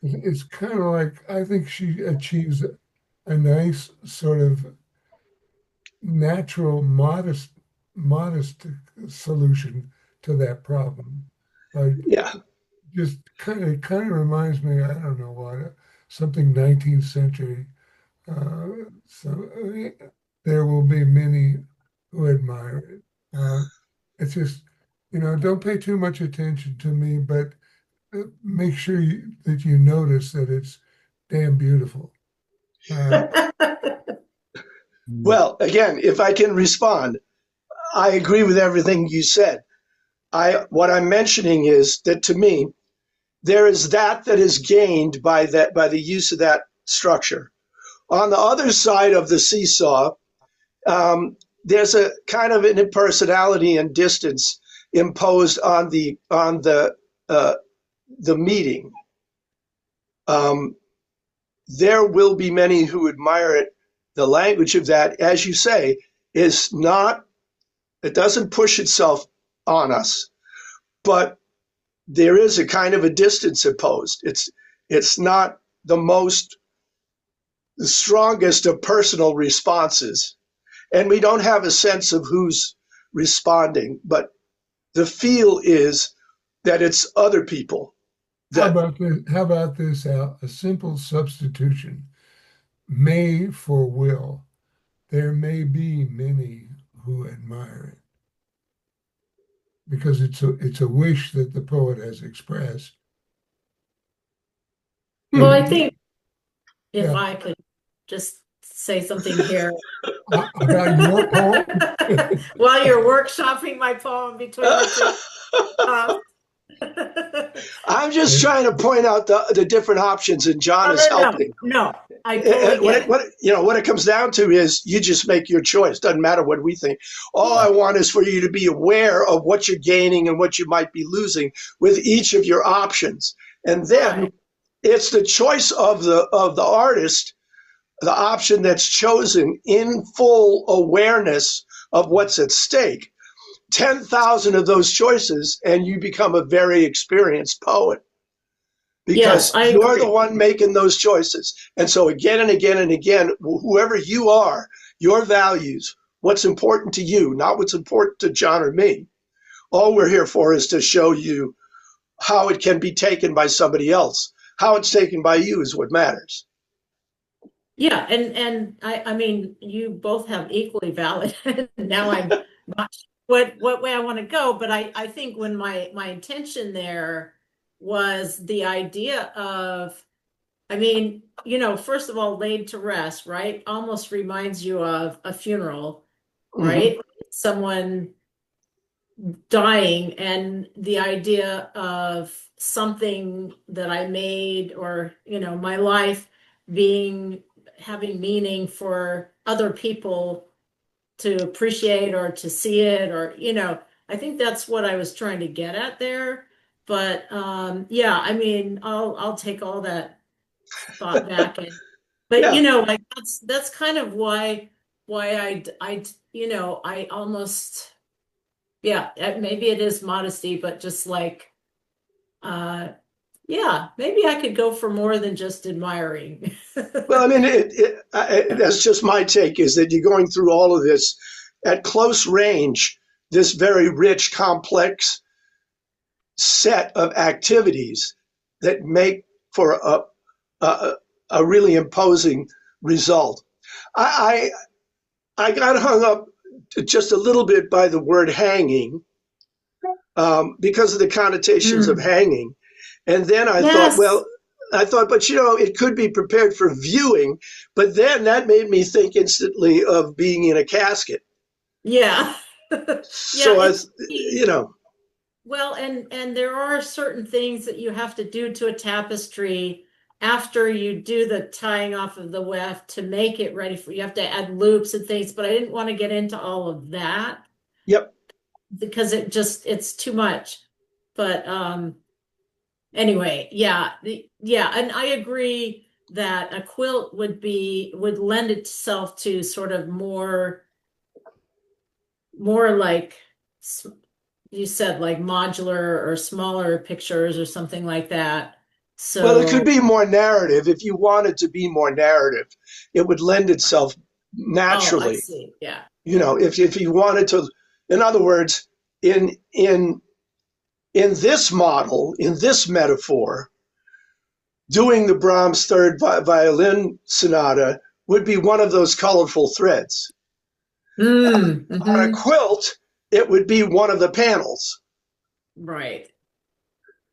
it's kind of like I think she achieves a nice sort of natural, modest solution to that problem. Like Yeah, just kind of reminds me, I don't know what, something 19th century. So there will be many who admire it. It's just, don't pay too much attention to me, but make sure that you notice that it's damn beautiful. Uh, Mm. Well, again, if I can respond, I agree with everything you said. What I'm mentioning is that to me, there is that is gained by the use of that structure. On the other side of the seesaw, there's a kind of an impersonality and distance imposed on uh, the meeting. Um, there will be many who admire it. The language of that, as you say, is not. It doesn't push itself on us, but there is a kind of a distance imposed. It's not the strongest of personal responses, and we don't have a sense of who's responding, but the feel is that it's other people that how about this, Al? A simple substitution. May for will. There may be many who admire it because it's a wish that the poet has expressed. Well, And I think if yeah, I could just say something here. about your poem. While you're workshopping my poem between the two. Um, I'm just And trying to point out the different options, and John no, is no, no, helping. no. I totally get it. What it comes down to is you just make your choice. Doesn't matter what we think. All I Yeah, want is for you to be aware of what you're gaining and what you might be losing with each of your options, and then right. it's the choice of the artist, the option that's chosen in full awareness of what's at stake. 10,000 of those choices, and you become a very experienced poet Yes, because I you're the agree. one making those choices. And so, again and again and again, whoever you are, your values, what's important to you, not what's important to John or me. All we're here for is to show you how it can be taken by somebody else. How it's taken by you is what matters. Yeah, and I mean, you both have equally valid. Now I'm not sure what way I want to go, but I think when my intention there was the idea of, I mean, first of all, laid to rest, right? Almost reminds you of a funeral, Mm-hmm. right? Someone dying, and the idea of something that I made, or my life being having meaning for other people to appreciate or to see it, or I think that's what I was trying to get at there. But yeah, I mean, I'll take all that thought back, and but Yeah. like that's kind of why I almost, yeah, maybe it is modesty, but just like, uh, yeah, maybe I could go for more than just admiring. Well, I mean, that's just my take is that you're going through all of this at close range, this very rich, complex set of activities that make for a, a really imposing result. I got hung up just a little bit by the word hanging because of the connotations of Mm. hanging. And then Yes. but it could be prepared for viewing. But then that made me think instantly of being in a casket. Yeah. Yeah, So it as could be. you know, Well, and there are certain things that you have to do to a tapestry after you do the tying off of the weft to make it ready for, you have to add loops and things, but I didn't want to get into all of that yep. because it's too much. But anyway, yeah, yeah, and I agree that a quilt would lend itself to sort of more like, you said, like modular or smaller pictures or something like that. Well, it could So, be more narrative. If you wanted to be more narrative, it would lend itself oh, I naturally. see. Yeah. If you wanted to, in other words, in this model, in this metaphor, doing the Brahms third violin sonata would be one of those colorful threads. On a Hmm. quilt, it would be one of the panels. Right.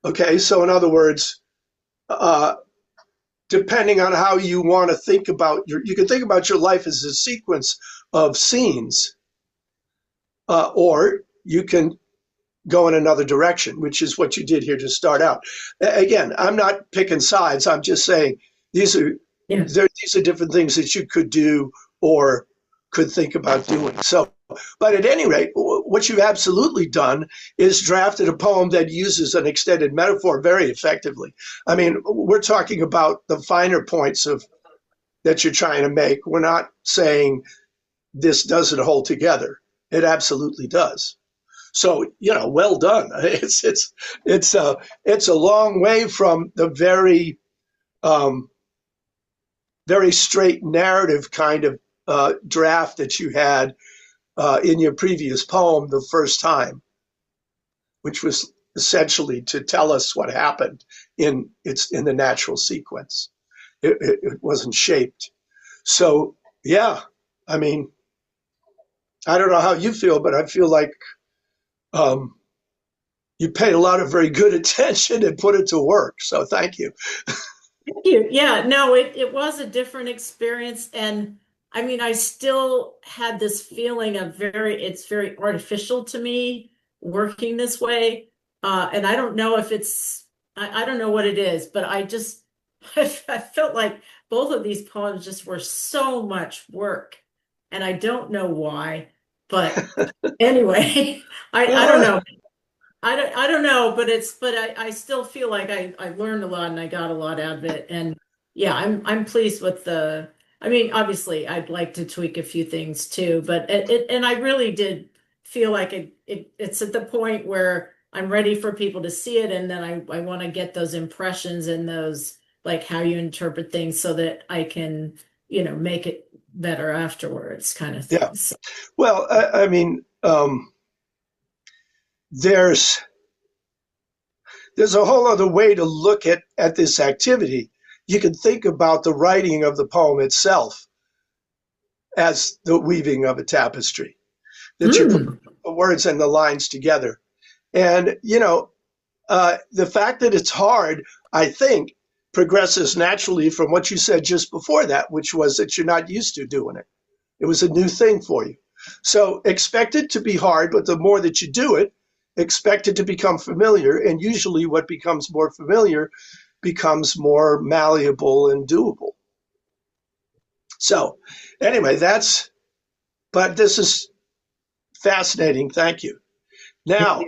Okay, so in other words, uh, depending on how you want to think about you can think about your life as a sequence of scenes, or you can go in another direction, which is what you did here to start out. Again, I'm not picking sides. I'm just saying these are Yeah. these are different things that you could do or could think about doing. So, but at any rate, what you've absolutely done is drafted a poem that uses an extended metaphor very effectively. I mean, we're talking about the finer points of that you're trying to make. We're not saying this doesn't hold together. It absolutely does. So well done. It's a long way from the um, very straight narrative kind of draft that you had in your previous poem the first time, which was essentially to tell us what happened in the natural sequence. It wasn't shaped. So yeah, I mean, I don't know how you feel, but I feel like um, you paid a lot of very good attention and put it to work. So thank you. Thank you. Yeah, no, it was a different experience. And I mean, I still had this feeling of it's very artificial to me working this way. And I don't know if I don't know what it is, but I felt like both of these poems just were so much work. And I don't know why, but anyway, I don't know. I don't know, but I still feel like I learned a lot and I got a lot out of it. And yeah, I'm pleased with I mean, obviously I'd like to tweak a few things too, but and I really did feel like it's at the point where I'm ready for people to see it, and then I want to get those impressions and those, like, how you interpret things so that I can, make it better afterwards, kind of Yeah. things. Well, I mean, there's a whole other way to look at this activity. You can think about the writing of the poem itself as the weaving of a tapestry, that you're putting Mm. the words and the lines together. And, the fact that it's hard, I think, progresses naturally from what you said just before that, which was that you're not used to doing it. It was a new thing for you. So expect it to be hard, but the more that you do it, expect it to become familiar. And usually what becomes more familiar becomes more malleable and doable. So anyway, but this is fascinating. Thank you. Now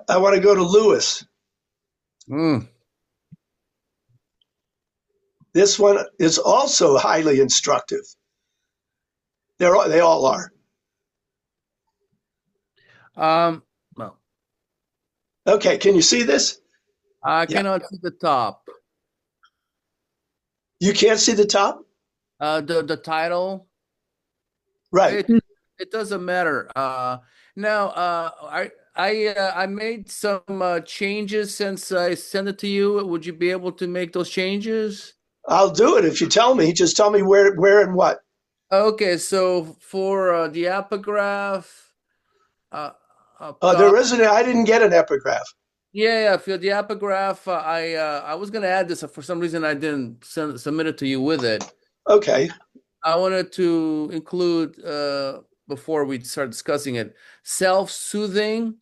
I want to go to Lewis. Mm. This one is also highly instructive. They all are. Well, Okay, can you see this? I Yeah. cannot see the top. You can't see the top? The title. Right. It doesn't matter. Now, I made some changes since I sent it to you. Would you be able to make those changes? I'll do it if you tell me. Just tell me where and what. Okay, so for the epigraph, up There top, isn't. I didn't get an epigraph. yeah, for the epigraph, I was gonna add this. For some reason, I didn't submit it to you with it. Okay. I wanted to include before we start discussing it, self-soothing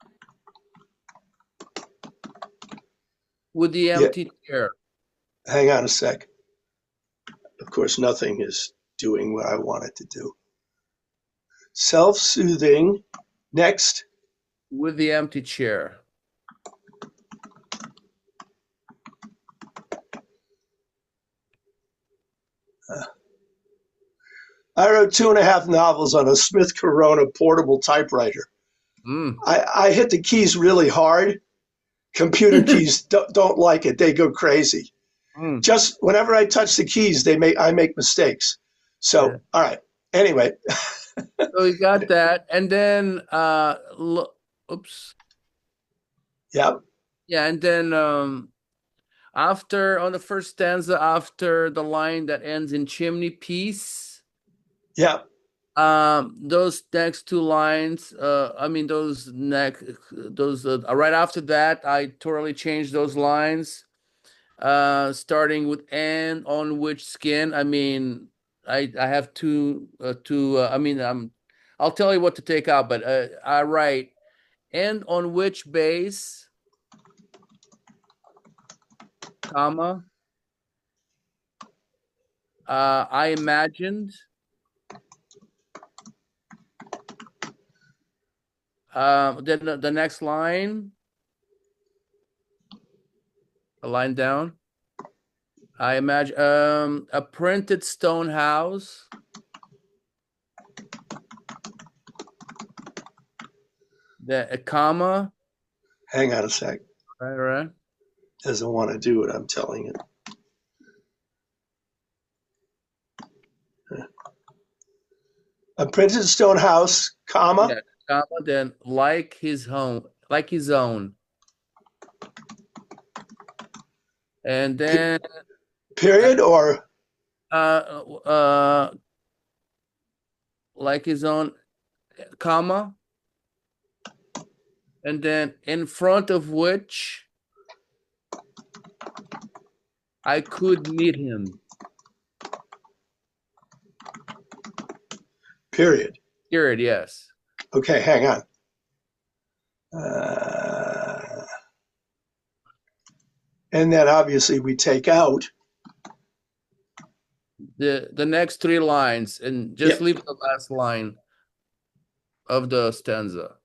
with the Yeah. empty chair. Hang on a sec. Of course, nothing is doing what I want it to do. Self-soothing. Next. With the empty chair. I wrote 2.5 novels on a Smith Corona portable typewriter. Mm. I hit the keys really hard. Computer keys don't like it. They go crazy. Mm. Just whenever I touch the keys, I make mistakes. So, Yeah. all right. Anyway. So we got that. And then oops. Yeah. Yeah, and then after on the first stanza, after the line that ends in chimney piece, Yeah. Those next two lines, I mean, those right after that, I totally changed those lines. Starting with "and on which skin." I mean, I have two. I mean, I'll tell you what to take out, but I write "and on which base, comma, I imagined." Then the next line, a line down. I imagine a printed stone house. A comma. Hang on a sec. Right. Doesn't want to do it, I'm telling you. A printed stone house, comma, Yeah, comma. Then like his home, like his own, and then period, or uh uh like his own, comma, and then in front of which I could meet him. period. Period. Yes. Okay, hang on. Uh, and then obviously we take out. The next three lines, and just Yep. leave the last line of the stanza.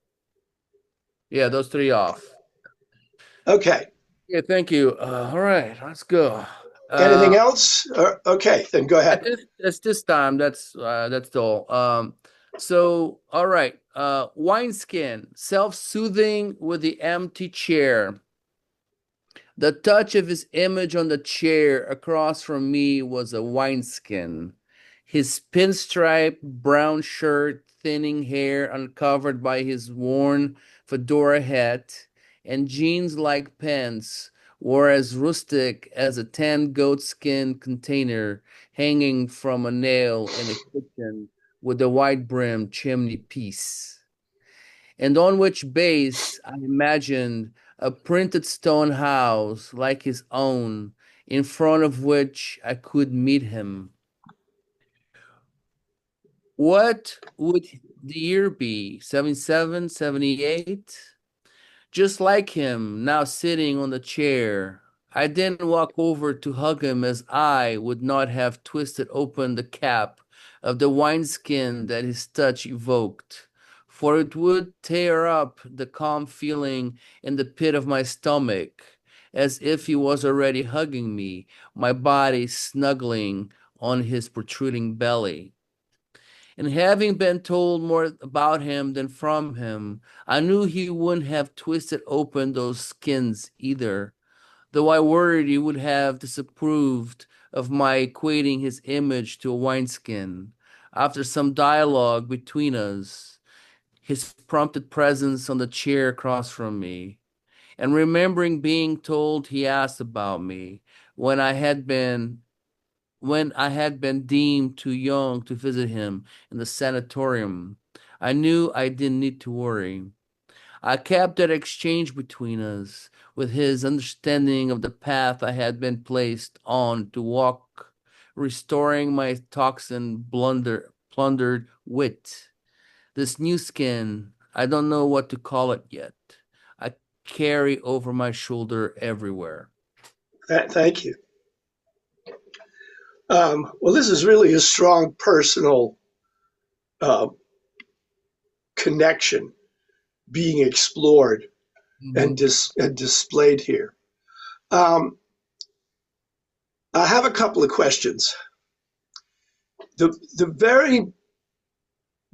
Yeah, those three off. Okay. Yeah, thank you. All right, let's go. Anything else? Okay, then go ahead. That's this time. That's all. So all right. Wineskin, self-soothing with the empty chair. The touch of his image on the chair across from me was a wineskin. His pinstripe brown shirt, thinning hair uncovered by his worn fedora hat, and jeans-like pants were as rustic as a tan goatskin container hanging from a nail in a kitchen with a wide-brimmed chimney piece, and on which base I imagined a printed stone house like his own, in front of which I could meet him. What would the year be? 77, 78? Just like him, now sitting on the chair. I didn't walk over to hug him, as I would not have twisted open the cap of the wineskin that his touch evoked, for it would tear up the calm feeling in the pit of my stomach, as if he was already hugging me, my body snuggling on his protruding belly. And having been told more about him than from him, I knew he wouldn't have twisted open those skins either, though I worried he would have disapproved of my equating his image to a wineskin. After some dialogue between us, his prompted presence on the chair across from me, and remembering being told he asked about me when I had been deemed too young to visit him in the sanatorium, I knew I didn't need to worry. I kept that exchange between us, with his understanding of the path I had been placed on to walk, restoring my plundered wit. This new skin, I don't know what to call it yet, I carry over my shoulder everywhere. Thank you. Well, this is really a strong personal uh, connection being explored and displayed here. I have a couple of questions. The very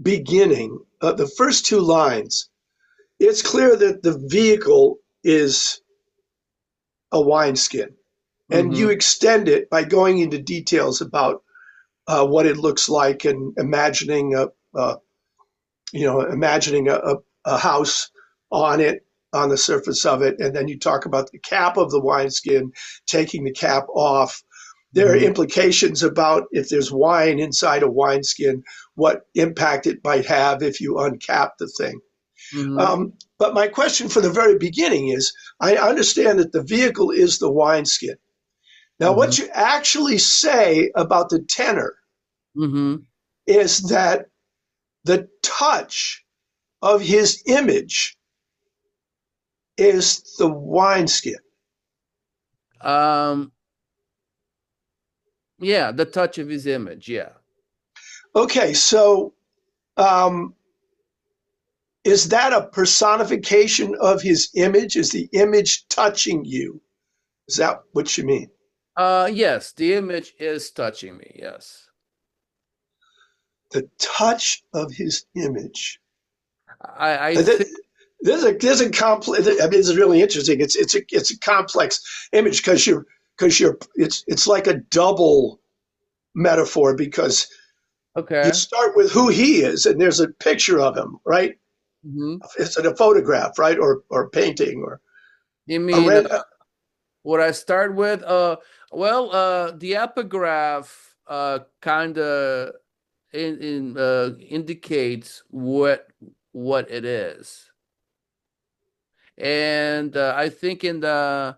beginning, the first two lines, it's clear that the vehicle is a wineskin, and you extend it by going into details about what it looks like and imagining a house on it, on the surface of it, and then you talk about the cap of the wineskin, taking the cap off, There are Mm-hmm. implications about if there's wine inside a wineskin, what impact it might have if you uncap the thing. Mm-hmm. But my question for the very beginning is, I understand that the vehicle is the wineskin. Now, Mm-hmm. what you actually say about the tenor Mm-hmm. is that the touch of his image is the wineskin. Um, yeah, the touch of his image. Yeah. Okay, so um, is that a personification of his image? Is the image touching you? Is that what you mean? Yes, the image is touching me. Yes. The touch of his image. I Uh, th- think there's a complex. I mean, it's really interesting. It's a complex image because you're it's like a double metaphor because you okay. start with who he is, and there's a picture of him, right? Mm-hmm. It's in a photograph, right, or a painting, or You a mean red. what I start with? Well, the epigraph kind of indicates what it is, and I think in the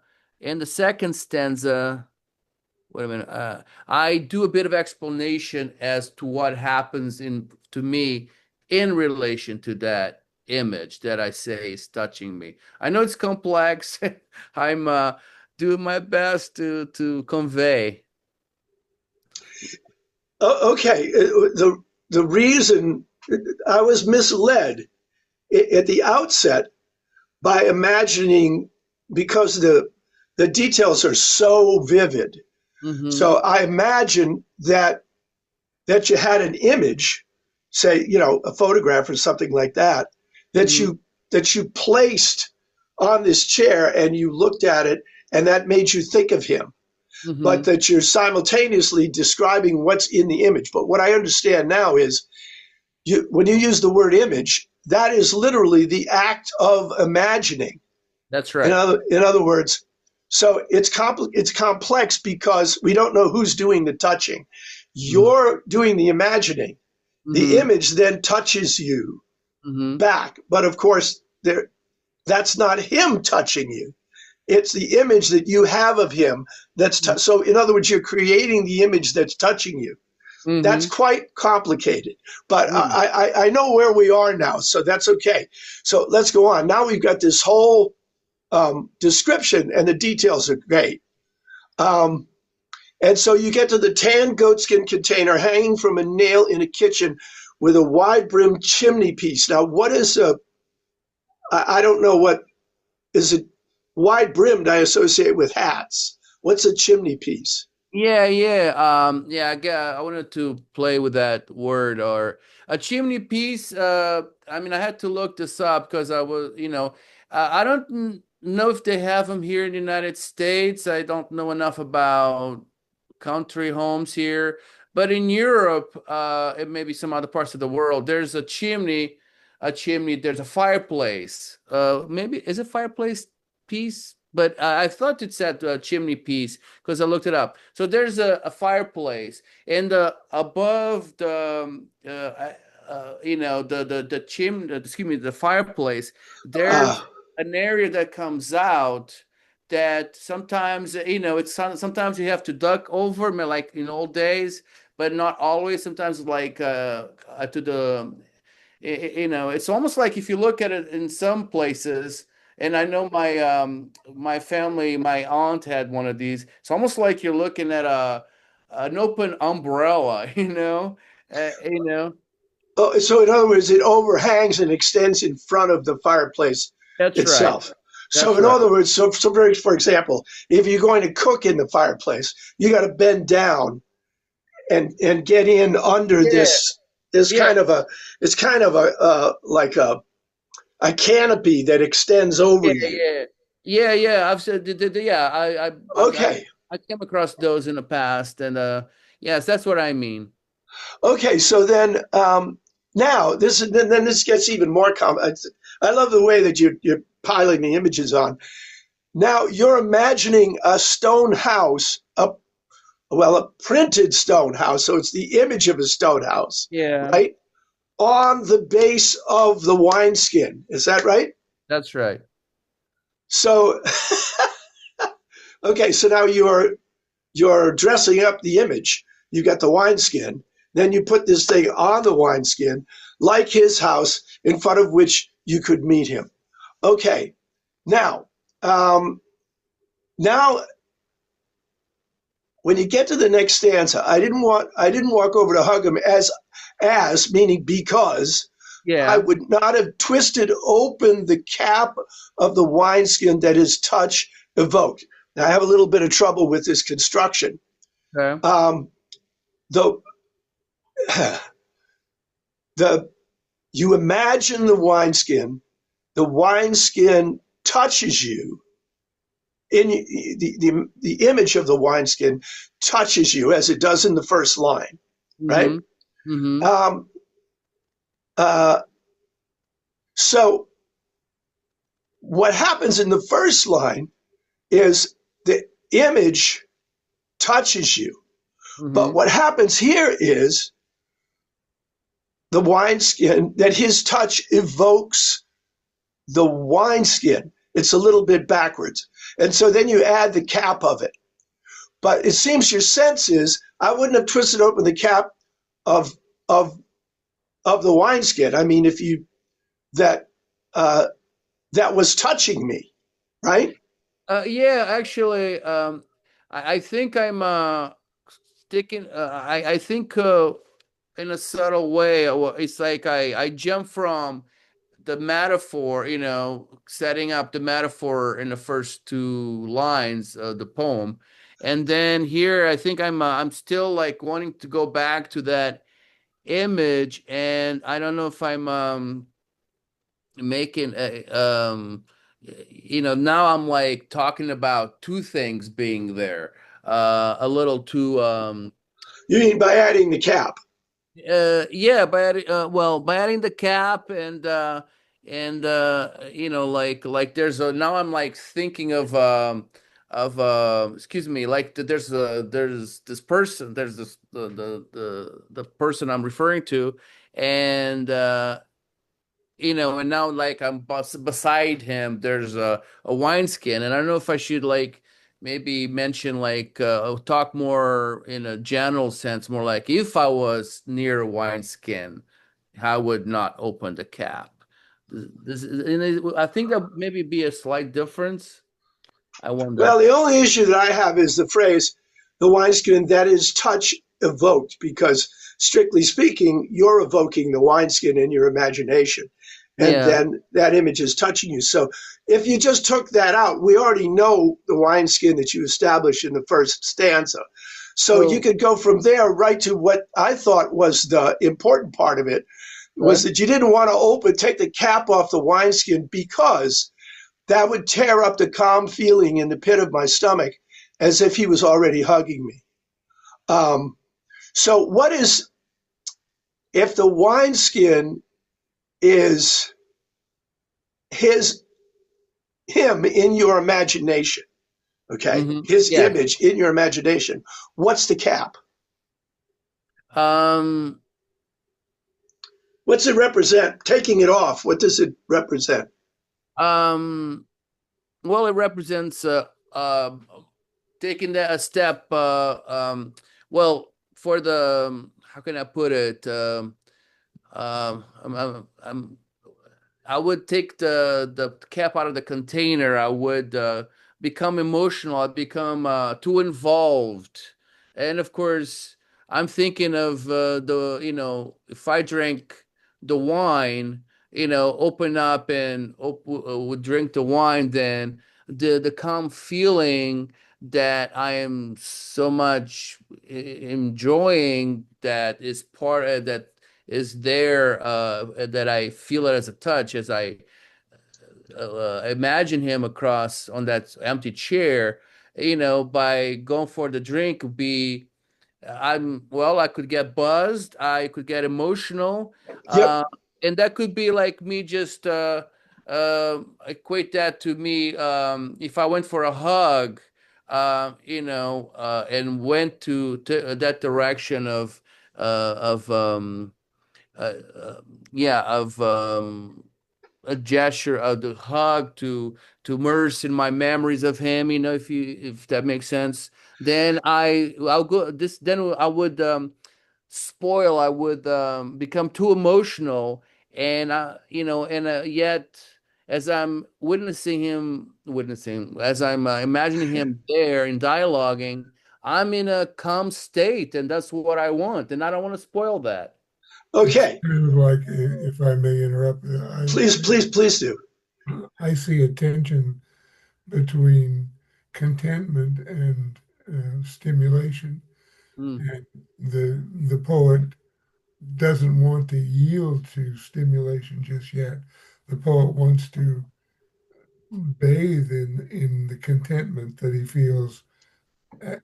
second stanza. Wait a minute. I do a bit of explanation as to what happens in to me in relation to that image that I say is touching me. I know it's complex. I'm doing my best to convey. Okay, the reason I was misled at the outset by imagining because the details are so vivid. Mm-hmm. So I imagine that you had an image, say, a photograph or something like that, that Mm-hmm. you placed on this chair and you looked at it and that made you think of him, but Mm-hmm. that you're simultaneously describing what's in the image. But what I understand now is when you use the word image, that is literally the act of imagining. That's In right. other words, so it's complex because we don't know who's doing the touching. Mm-hmm. You're doing the imagining. The Mm-hmm. image then touches you Mm-hmm. back, but of course, that's not him touching you. It's the image that you have of him so. In other words, you're creating the image that's touching you. That's Mm-hmm. quite complicated, but Mm-hmm. I know where we are now, so that's okay. So let's go on. Now we've got this whole description, and the details are great. Um, and so you get to the tan goatskin container hanging from a nail in a kitchen with a wide brimmed chimney piece. Now, what is a, I don't know what, is it wide brimmed? I associate with hats. What's a chimney piece? Yeah, yeah, yeah. I wanted to play with that word or a chimney piece. I mean, I had to look this up because I was, I don't know if they have them here in the United States. I don't know enough about country homes here, but in Europe, and maybe some other parts of the world, there's a chimney. There's a fireplace. Maybe is it fireplace piece? But I thought it said chimney piece because I looked it up. So there's a fireplace, and above the excuse me, the fireplace, there's Uh, an area that comes out that sometimes sometimes you have to duck over, like in old days, but not always. Sometimes like to the it's almost like if you look at it in some places, and I know my family, my aunt had one of these. It's almost like you're looking at a an open umbrella, you know. oh, so, in other words, it overhangs and extends in front of the fireplace That's right. itself. So, That's in right. other words, for example, if you're going to cook in the fireplace, you got to bend down and get in under Yeah, this yeah, kind of a it's kind of like a canopy that extends over yeah, you. yeah, yeah, yeah. I've said, yeah. Okay, I came across those in the past, and yes, that's what I mean. okay. So then now then this gets even more complex. I love the way that you're piling the images on. Now you're imagining a stone house well, a printed stone house. So it's the image of a stone house, Yeah, right? On the base of the wineskin. Is that right? that's right. So, okay, so now you're dressing up the image. You got the wineskin. Then you put this thing on the wineskin, like his house, in front of which you could meet him. Okay, now, um, now when you get to the next stanza, I didn't walk over to hug him as meaning because I Yeah. would not have twisted open the cap of the wineskin that his touch evoked. Now I have a little bit of trouble with this construction. Okay. Um, the the you imagine the wineskin touches you in the image of the wineskin touches you as it does in the first line, right? Mm-hmm. Mm-hmm. Um, uh, so what happens in the first line is the image touches you, but Mm-hmm. what happens here is the wineskin that his touch evokes the wineskin. It's a little bit backwards, and so then you add the cap of it. But it seems your sense is I wouldn't have twisted open the cap of of of the wineskin. I mean, if you that uh, that was touching me, right? Yeah, actually, I think I'm sticking. I think in a subtle way, it's like I jump from the metaphor, setting up the metaphor in the first two lines of the poem, and then here I think I'm still like wanting to go back to that image, and I don't know if I'm making now I'm like talking about two things being there, a little too You mean by adding the cap? yeah, by adding, by adding the cap and like there's a now I'm like thinking of excuse me, like there's this person, there's this the person I'm referring to, and and now like I'm beside him. There's a wineskin, and I don't know if I should like maybe mention like talk more in a general sense, more like if I was near a wineskin, I would not open the cap. I think that maybe be a slight difference. I Well, wonder. the only issue that I have is the phrase "the wineskin that is touch evoked," because strictly speaking, you're evoking the wineskin in your imagination, and Yeah. then that image is touching you. So if you just took that out, we already know the wineskin that you established in the first stanza. So you So could go from there right to what I thought was the important part of it was okay. that you didn't want to take the cap off the wineskin because that would tear up the calm feeling in the pit of my stomach as if he was already hugging me. Um, so, what is, if the wineskin is his, him in your imagination, okay, his Yes. image in your imagination, what's the cap? Um. What's it represent? Taking it off, what does it represent? Um. Well, it represents taking that a step well for the how can I put it I'm I would take the cap out of the container. I would become emotional. I'd become too involved, and of course, I'm thinking of the if I drank the wine, open up and would drink the wine, then the calm feeling that I am so much enjoying that is part of that is there that I feel it as a touch as I imagine him across on that empty chair, by going for the drink would be I could get buzzed, I could get emotional, Yep. uh, and that could be like me just equate that to me if I went for a hug. and went to that direction of uh, uh, yeah, of a gesture of the hug to immerse in my memories of him, if that makes sense. Then I'll go this then I would spoil, I would become too emotional, and yet as I'm witnessing as I'm imagining him there in dialoguing, I'm in a calm state, and that's what I want, and I don't want to spoil that. It's Okay, kind of like, if I may interrupt, please do. I see a tension between contentment and stimulation. Mm, And the poet doesn't want to yield to stimulation just yet. The poet wants to bathe in the contentment that he feels at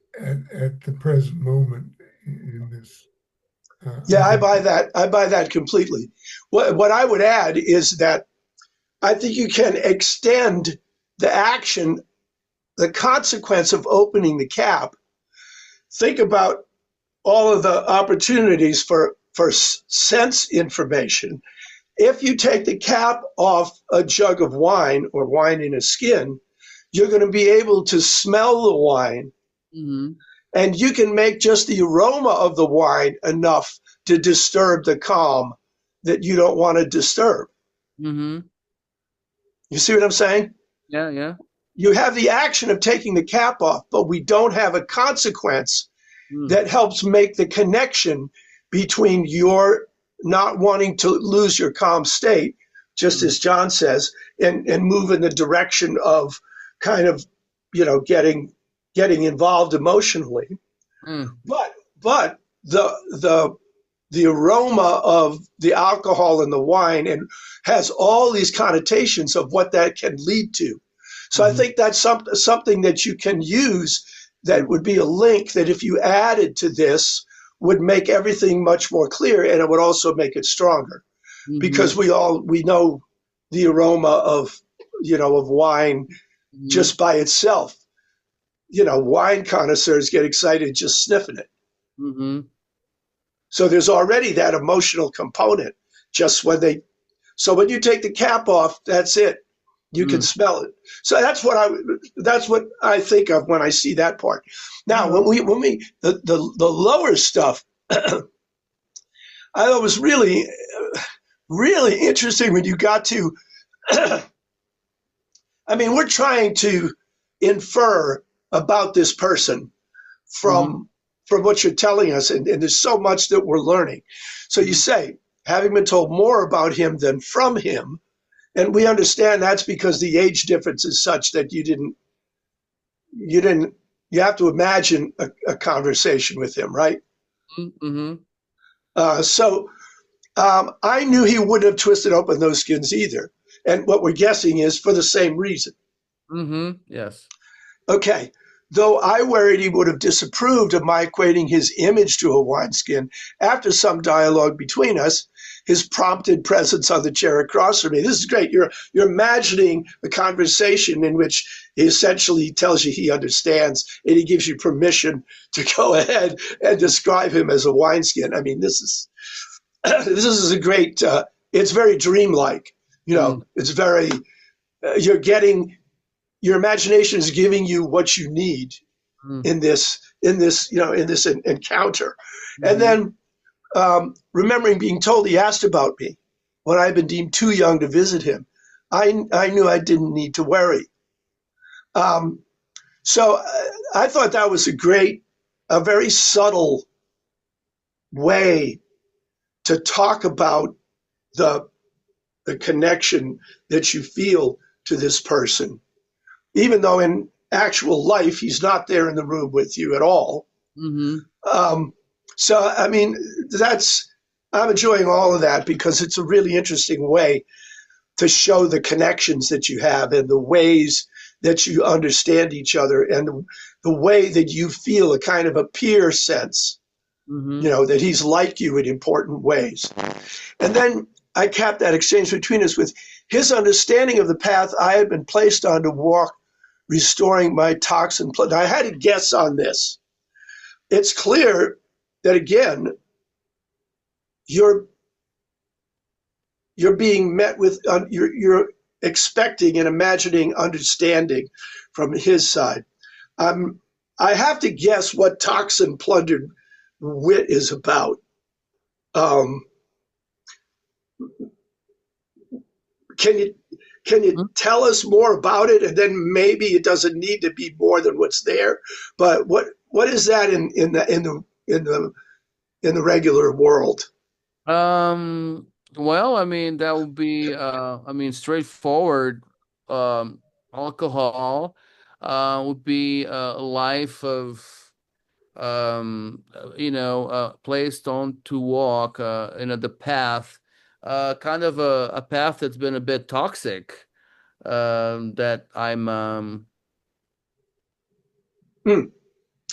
the present moment in this. I Yeah, I think. buy that. I buy that completely. What I would add is that I think you can extend the action, the consequence of opening the cap. Think about all of the opportunities for sense information. If you take the cap off a jug of wine or wine in a skin, you're going to be able to smell the wine, mm-hmm, and you can make just the aroma of the wine enough to disturb the calm that you don't want to disturb. mm-hmm. You see what I'm saying? Yeah, yeah. You have the action of taking the cap off, but we don't have a consequence Mm, that helps make the connection between your not wanting to lose your calm state, just mm, as John says, and move in the direction of kind of, getting involved emotionally. mm, But the aroma of the alcohol and the wine and has all these connotations of what that can lead to. So I mm-hmm, think that's something that you can use, that would be a link that if you added to this would make everything much more clear, and it would also make it stronger, mm-hmm, because we know the aroma of wine mm-hmm, just by itself. Wine connoisseurs get excited just sniffing it. mm-hmm. So there's already that emotional component just so when you take the cap off, that's it. You can Mm. smell it. So that's what I think of when I see that part. Now, Well, the lower stuff, I thought was really, really interesting when you got to, I mean, we're trying to infer about this person Mhm, from from what you're telling us, and there's so much that we're learning. So you mhm, say, having been told more about him than from him, and we understand that's because the age difference is such that you didn't you have to imagine a conversation with him, right? mhm, So I knew he wouldn't have twisted open those skins either, and what we're guessing is for the same reason. mhm, yes. Okay. Though I worried he would have disapproved of my equating his image to a wineskin, after some dialogue between us, his prompted presence on the chair across from me. This is great. You're imagining a conversation in which he essentially tells you he understands, and he gives you permission to go ahead and describe him as a wineskin. I mean, this is this is a great. It's very dreamlike. Mm, It's very. You're getting your imagination is giving you what you need mm, in this encounter. And mhm, then remembering being told he asked about me when I had been deemed too young to visit him, I knew I didn't need to worry. um, so I thought that was a very subtle way to talk about the the connection that you feel to this person, even though in actual life he's not there in the room with you at all. mhm, Um, so, I mean, I'm enjoying all of that because it's a really interesting way to show the connections that you have and the ways that you understand each other, and the way that you feel a kind of a peer sense, mhm, that he's like you in important ways. And then I capped that exchange between us with his understanding of the path I had been placed on to walk restoring my toxin. I had to guess on this. It's clear that again, you're being met with you're expecting and imagining understanding from his side. I have to guess what toxin plundered wit is about. Um, can you tell us more about it? And then maybe it doesn't need to be more than what's there. But what is that in the regular world? Well, I mean, that would be, I mean, straightforward. Alcohol, would be a life of, placed on to walk, the path, kind of a path that's been a bit toxic, that I'm, Hmm.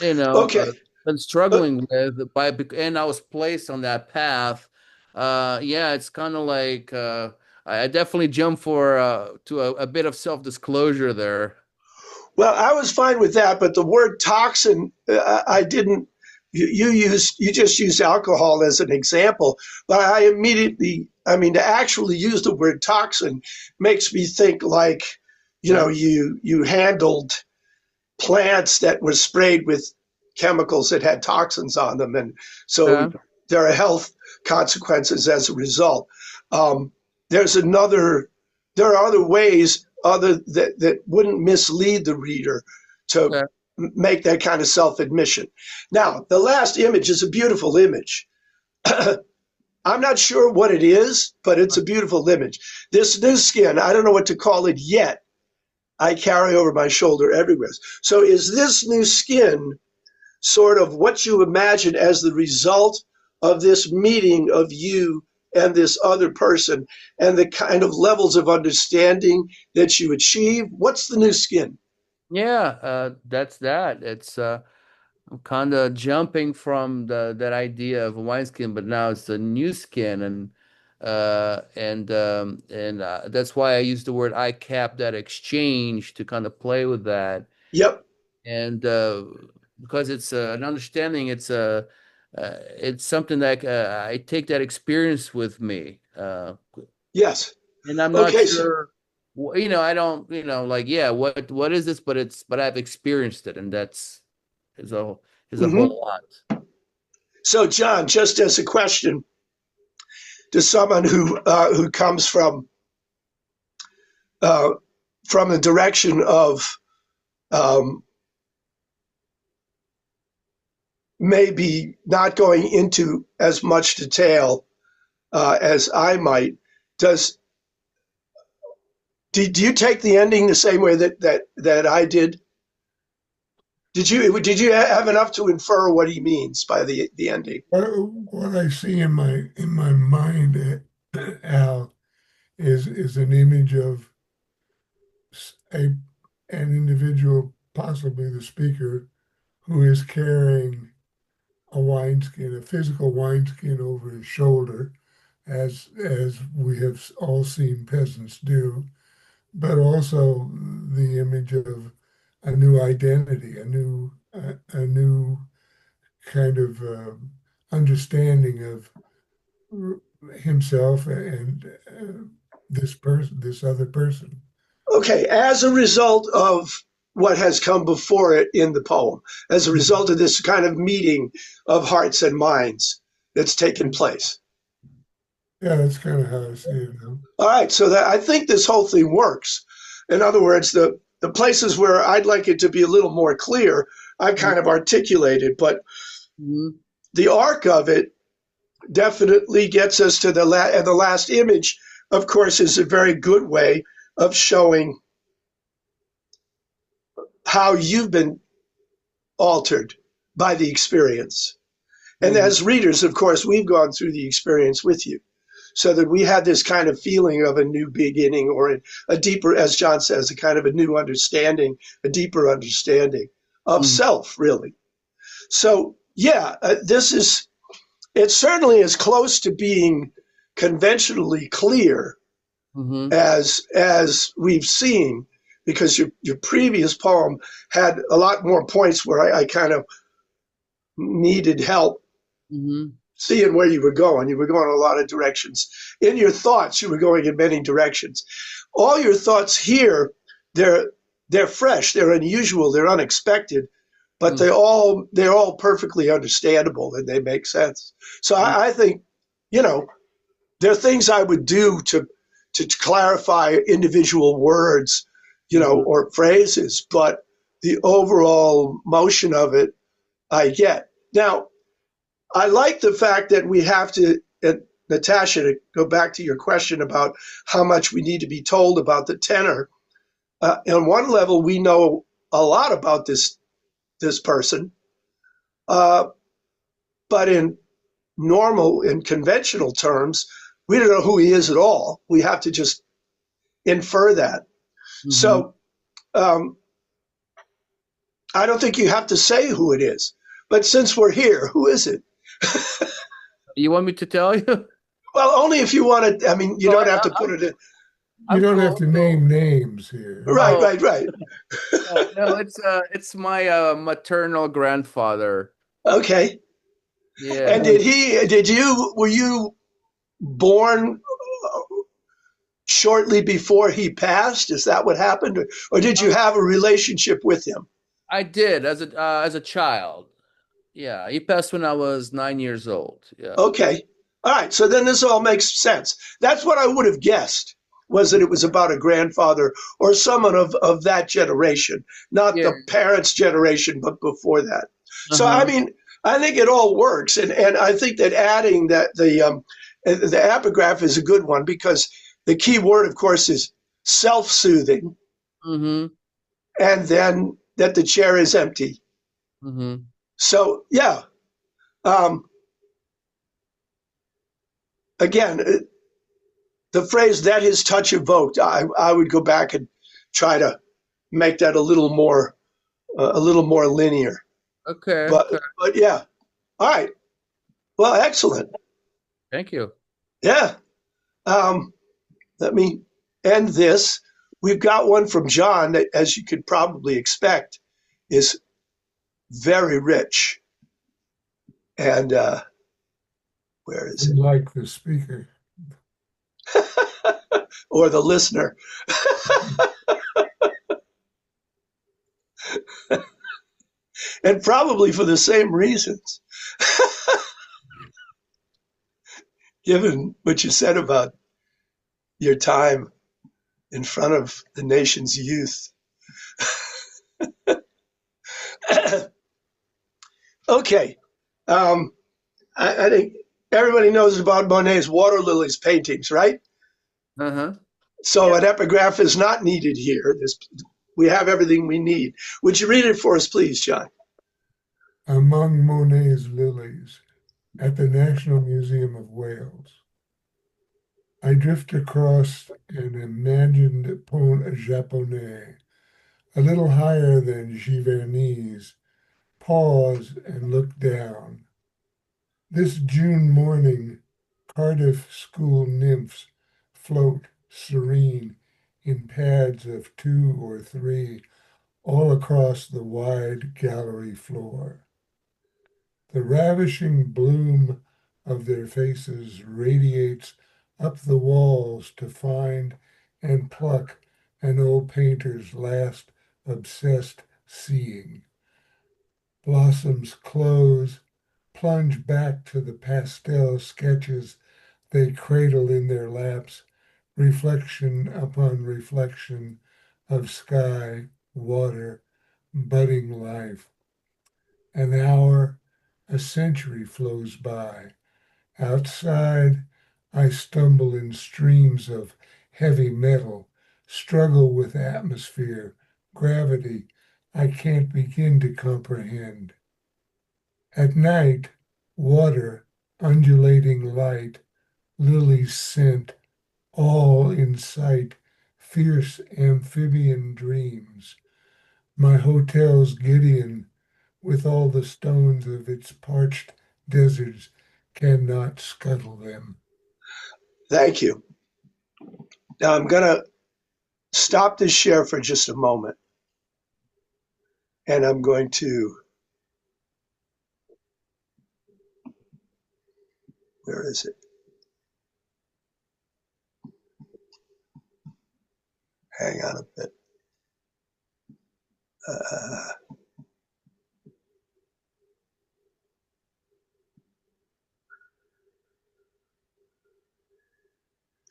you know, uh, Okay. been Uh, struggling with and I was placed on that path. Yeah, it's kind of like, I definitely jump for to a bit of self-disclosure there. Well, I was fine with that, but the word toxin, I didn't. You just used alcohol as an example, but I immediately, I mean, to actually use the word toxin makes me think like, Yeah. you handled plants that were sprayed with chemicals that had toxins on them, and so Yeah. there are health consequences as a result. Um, there's another. There are other ways other that wouldn't mislead the reader to Yeah. make that kind of self-admission. Now, the last image is a beautiful image. I'm not sure what it is, but it's a beautiful image. This new skin, I don't know what to call it yet. I carry over my shoulder everywhere. So is this new skin sort of what you imagine as the result of this meeting of you and this other person and the kind of levels of understanding that you achieve? What's the new skin? Yeah, that's that. It's kind of jumping from the that idea of a wineskin, but now it's a new skin, and that's why I use the word I cap that exchange to kind of play with that, Yep. and because it's an understanding, it's something that I take that experience with me, Yes. and I'm not Okay. So, sure. I don't, like, yeah, what is this? But I've experienced it, and that's is a is a mhm. whole lot. So John, just as a question to someone who comes uh, from the direction of um, maybe not going into as much detail as I might. Does do you take the ending the same way that I did? Did you have enough to infer what he means by the ending? What I see in my mind, Al, is an image of a an individual, possibly the speaker, who is carrying a wineskin, a physical wineskin over his shoulder, as we have all seen peasants do, but also the image of a new identity, a new kind of understanding of himself and this other person. Okay, as a result of what has come before it in the poem, as a result of this kind of meeting of hearts and minds that's taken place. Yeah, that's kind of how I see it now. All right, so that I think this whole thing works. In other words, the places where I'd like it to be a little more clear, I've kind of articulated, but Mhm. the arc of it definitely gets us to and the last image, of course, is a very good way of showing how you've been altered by the experience. And Mhm. as readers, of course, we've gone through the experience with you so that we had this kind of feeling of a new beginning or a deeper, as John says, a kind of a new understanding, a deeper understanding of Mhm. self, really. So, yeah, it's certainly as close to being conventionally clear Mhm. as we've seen. because your previous poem had a lot more points where I kind of needed help Mm-hmm. seeing where you were going. You were going a lot of directions. In your thoughts, you were going in many directions. All your thoughts here, they're they're fresh, they're unusual, they're unexpected, but Mm-hmm. they're all perfectly understandable and they make sense. So I think, you know, there are things I would do to clarify individual words, you know, Mm-hmm. or phrases, but the overall motion of it, I get. Now, I like the fact that we have to, Natasha, to go back to your question about how much we need to be told about the tenor. On one level, we know a lot about this person, uh, but in conventional terms, we don't know who he is at all. We have to just infer that. Mm-hmm. So um, I don't think you have to say who it is. But since we're here, who is it? You want me to tell you? Well, only if you want to. I mean, you No, don't have to put I'm it in. You I'm don't have cool. to name names here. Right, No, right, right. no, it's my maternal grandfather. Okay. Yeah. And were you born shortly before he passed? Is that what happened? Or did you Um, have a relationship with him? I did as a child. Yeah, he passed when I was 9 years old. Yeah. Okay. All right. So then this all makes sense. That's what I would have guessed was that it was about a grandfather or someone of that generation, not Yeah. the parents' generation, but before that. So, I Uh-huh. mean, I think it all works. And I think that adding that the epigraph is a good one because the key word, of course, is self soothing. Mm-hmm. And then that the chair is empty. Mm-hmm. So, yeah. Um, again, the phrase that his touch evoked, I would go back and try to make that a little more linear. Okay. But Okay. but yeah, all right. Well, excellent. Thank you. Yeah. Um, let me end this. We've got one from John that, as you could probably expect, is very rich. And where is it? Unlike the speaker. Or the listener. And probably for the same reasons, given what you said about your time in front of the nation's youth. Okay. Um, I think everybody knows about Monet's water lilies paintings, right? Uh-huh. So an epigraph is not needed here. We have everything we need. Would you read it for us, please, John? Among Monet's lilies at the National Museum of Wales. I drift across an imagined pont japonais, a little higher than Giverny's, pause and look down. This June morning, Cardiff school nymphs float serene in pads of 2 or 3 all across the wide gallery floor. The ravishing bloom of their faces radiates up the walls to find and pluck an old painter's last obsessed seeing. Blossoms close, plunge back to the pastel sketches they cradle in their laps, reflection upon reflection of sky, water, budding life. An hour, a century flows by. Outside, I stumble in streams of heavy metal, struggle with atmosphere, gravity I can't begin to comprehend. At night, water, undulating light, lilies scent, all in sight, fierce amphibian dreams. My hotel's Gideon, with all the stones of its parched deserts, cannot scuttle them. Thank you. Now I'm going to stop this share for just a moment, and I'm going to, where is it? Hang on a bit.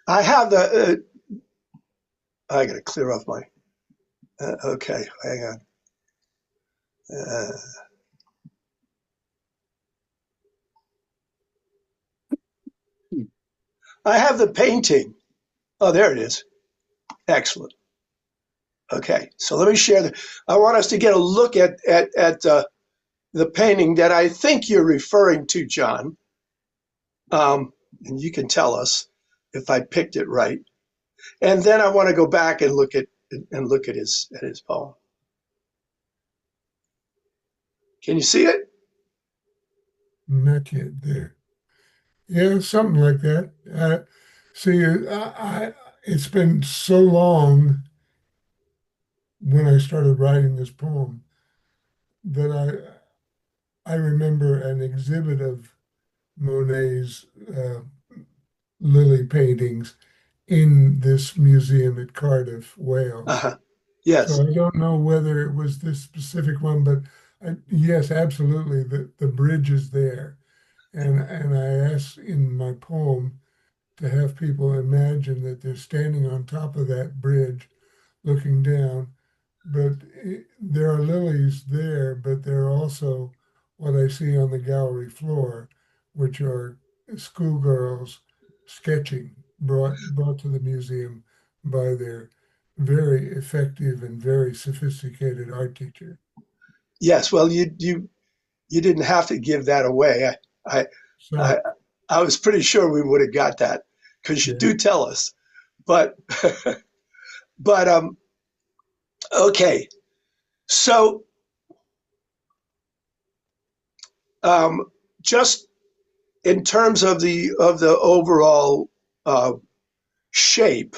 I have I got to clear off my, okay, hang on. I have the painting. Oh, there it is. Excellent. Okay, so let me share I want us to get a look at the painting that I think you're referring to, John. And you can tell us if I picked it right. And then I want to go back and look at his poem. Can you see it? Not yet there. Yeah, something like that. See, it's been so long when I started writing this poem that I remember an exhibit of Monet's lily paintings in this museum at Cardiff, Wales. Uh-huh. Yes. So I don't know whether it was this specific one, but yes, absolutely, the bridge is there. And I asked in my poem to have people imagine that they're standing on top of that bridge looking down. But there are lilies there, but there are also what I see on the gallery floor, which are schoolgirls sketching brought to the museum by their very effective and very sophisticated art teacher. Yes. Well, you didn't have to give that away. I I, So, I was pretty sure we would have got that because you yeah, do tell us. But but okay. So um, just in terms of the overall uh, shape,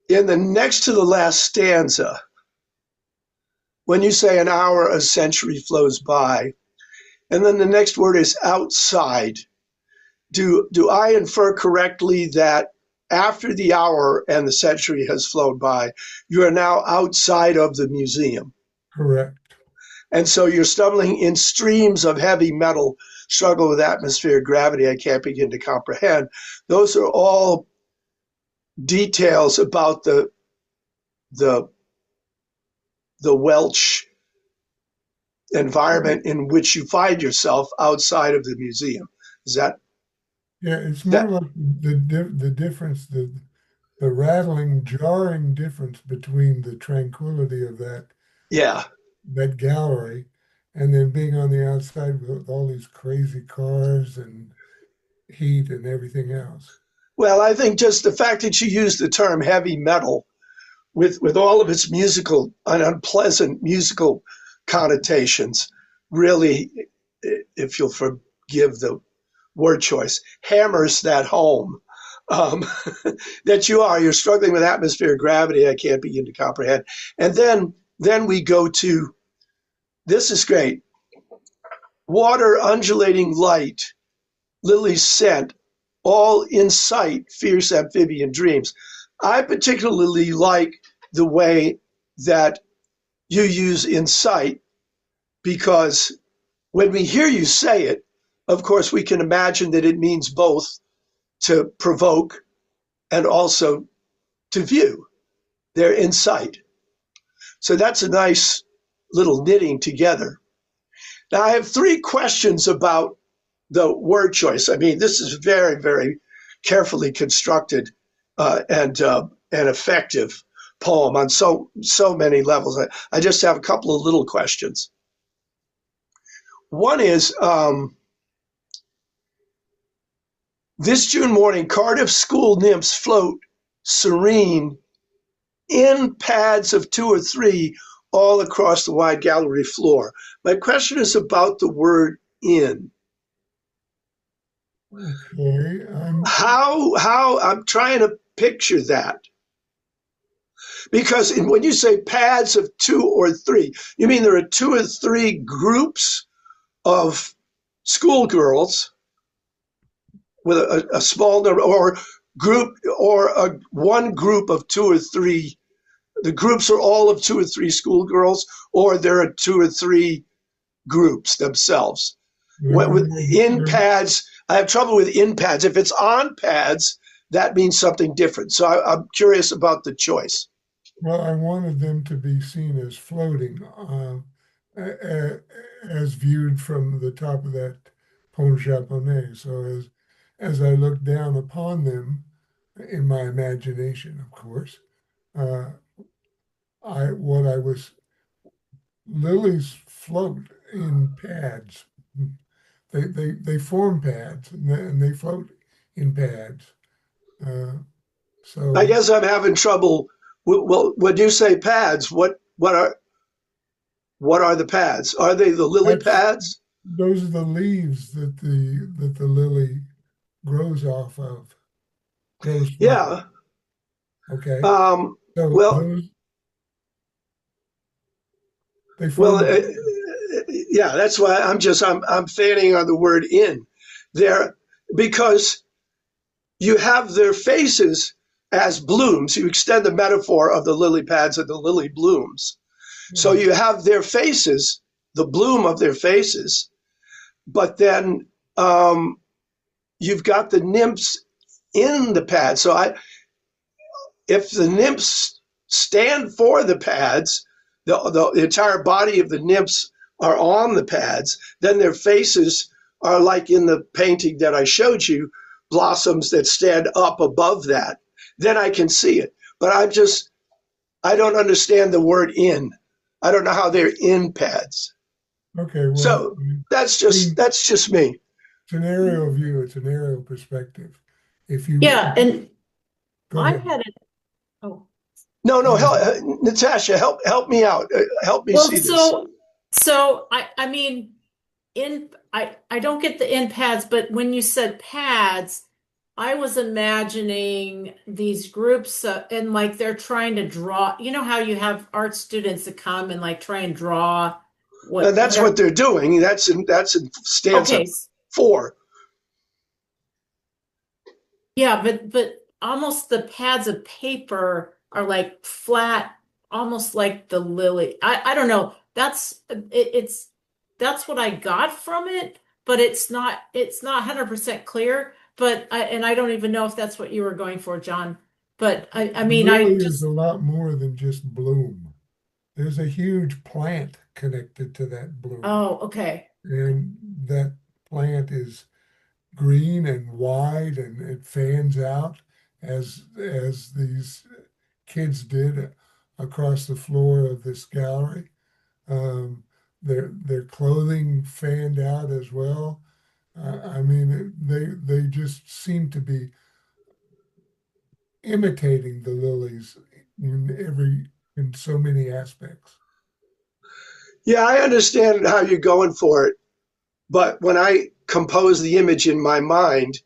in the next to the last stanza, when you say an hour, a century flows by, and then the next word is outside, do I infer correctly that after the hour and the century has flown by, you are now outside of the museum? correct. And so you're stumbling in streams of heavy metal, struggle with atmospheric gravity I can't begin to comprehend. Those are all details about the the Welsh environment in which you find yourself outside of the museum. Is Yeah, it's more that like the difference, the rattling, jarring difference between the tranquility of yeah. that gallery and then being on the outside with all these crazy cars and heat and everything else. Well, I think just the fact that you use the term heavy metal with all of its musical and unpleasant musical connotations really, if you'll forgive the word choice, hammers that home. Um, that you're struggling with atmospheric gravity I can't begin to comprehend. And then we go to, this is great, water, undulating light, lily's scent, all in sight, fierce amphibian dreams. I particularly like the way that you use in sight because when we hear you say it, of course, we can imagine that it means both to provoke and also to view. They're in sight. So that's a nice little knitting together. Now, I have three questions about the word choice. I mean, this is very, very carefully constructed and effective poem on so many levels. I just have a couple of little questions. One is this June morning, Cardiff school nymphs float serene in pads of two or three all across the wide gallery floor. My question is about the word in. Okay, How I'm trying to picture that. Because when you say pads of two or three, you mean there are two or three groups of schoolgirls with a small number, or one group of two or three. The groups are all of two or three schoolgirls, or there are two or three groups themselves. With in pads, I have trouble with in pads. If it's on pads, that means something different. So I'm curious about the choice. Well, I wanted them to be seen as floating, as viewed from the top of that pont japonais. So as I looked down upon them, in my imagination, of course, uh, what I was lilies float in pads. They form pads and they float in pads. Uh, I so guess I'm having trouble. Well, when you say pads, what are the pads? Are they the lily that's pads? those are the leaves that the lily grows off of, grows from. Yeah. Okay, Um, so well, those they well, form a yeah. That's why I'm fanning on the word in there, because you have their faces as blooms. You extend the metaphor of the lily pads and the lily blooms. So right. you have their faces, the bloom of their faces, but then you've got the nymphs in the pad. If the nymphs stand for the pads, the entire body of the nymphs are on the pads, then their faces are like in the painting that I showed you, blossoms that stand up above that. Then I can see it. But I don't understand the word in. I don't know how they're in pads. Okay, well, So that's just me. it's an aerial view. It's an aerial perspective. If you Yeah, and go I ahead, had it. Oh, No, go no, ahead. Natasha, help me out. Help me well, see this. so I mean, I don't get the in pads, but when you said pads, I was imagining these groups and like they're trying to draw. You know how you have art students that come and like try and draw And that's whatever. what they're doing. That's in stanza Okay, 4. yeah, but almost the pads of paper are like flat, almost like the lily. I don't know. It's that's what I got from it, but it's not 100% clear. But I don't even know if that's what you were going for, John. But I mean I Lily is a just lot more than just bloom. There's a huge plant connected to that bloom, oh, okay. and that plant is green and wide, and it fans out as these kids did across the floor of this gallery. Um, their clothing fanned out as well. I mean, they just seem to be imitating the lilies in so many aspects. Yeah, I understand how you're going for it, but when I compose the image in my mind,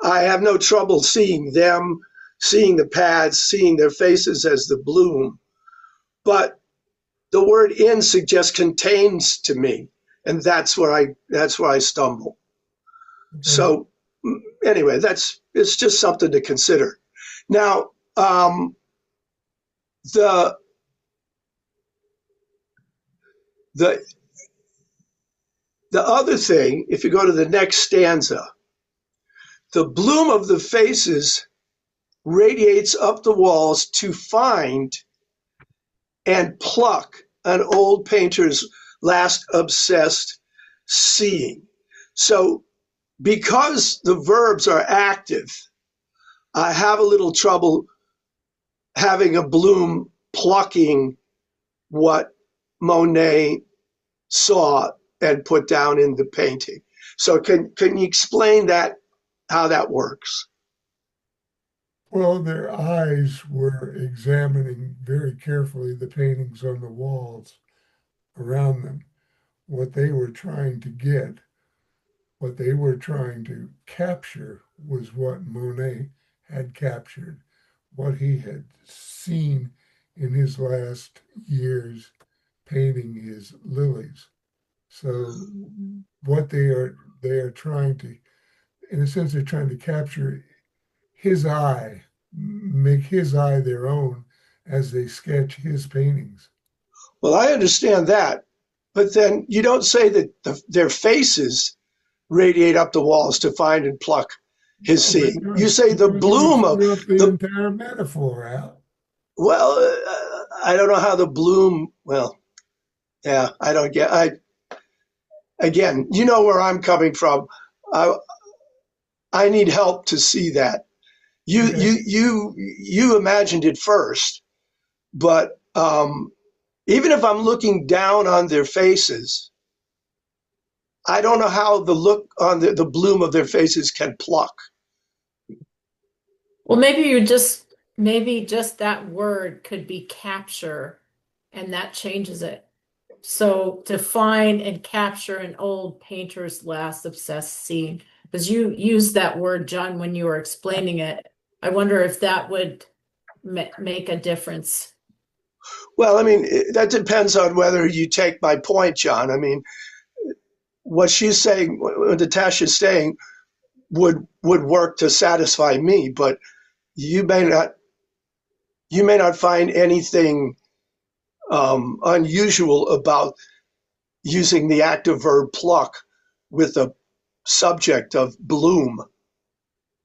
I have no trouble seeing them, seeing the pads, seeing their faces as the bloom. But the word in suggests contains to me, and that's where I stumble. Okay. So anyway, it's just something to consider. Now, the the the other thing, if you go to the next stanza, the bloom of the faces radiates up the walls to find and pluck an old painter's last obsessed seeing. So because the verbs are active, I have a little trouble having a bloom plucking what Monet saw and put down in the painting. So can you explain that, how that works? Well, their eyes were examining very carefully the paintings on the walls around them. What they were trying to get, what they were trying to capture was what Monet had captured, what he had seen in his last years painting his lilies. So what they are trying to, in a sense, they're trying to capture his eye, make his eye their own as they sketch his paintings. Well, I understand that, but then you don't say that their faces radiate up the walls to find and pluck his No, seeing. You say the you're bloom of mixing up the the entire metaphor, Al. well. I don't know how the bloom. Well, yeah, I don't get. I again, you know where I'm coming from. I I need help to see that. Okay. You imagined it first, but even if I'm looking down on their faces, I don't know how the look on the bloom of their faces can pluck. Well, maybe just that word could be capture, and that changes it. So to find and capture an old painter's last obsessed scene, because you used that word, John, when you were explaining it. I wonder if that would make a difference. Well, I mean, that depends on whether you take my point, John. I mean, what she's saying, what Natasha's saying, would work to satisfy me, but you may not you may not find anything unusual about using the active verb pluck with a subject of bloom.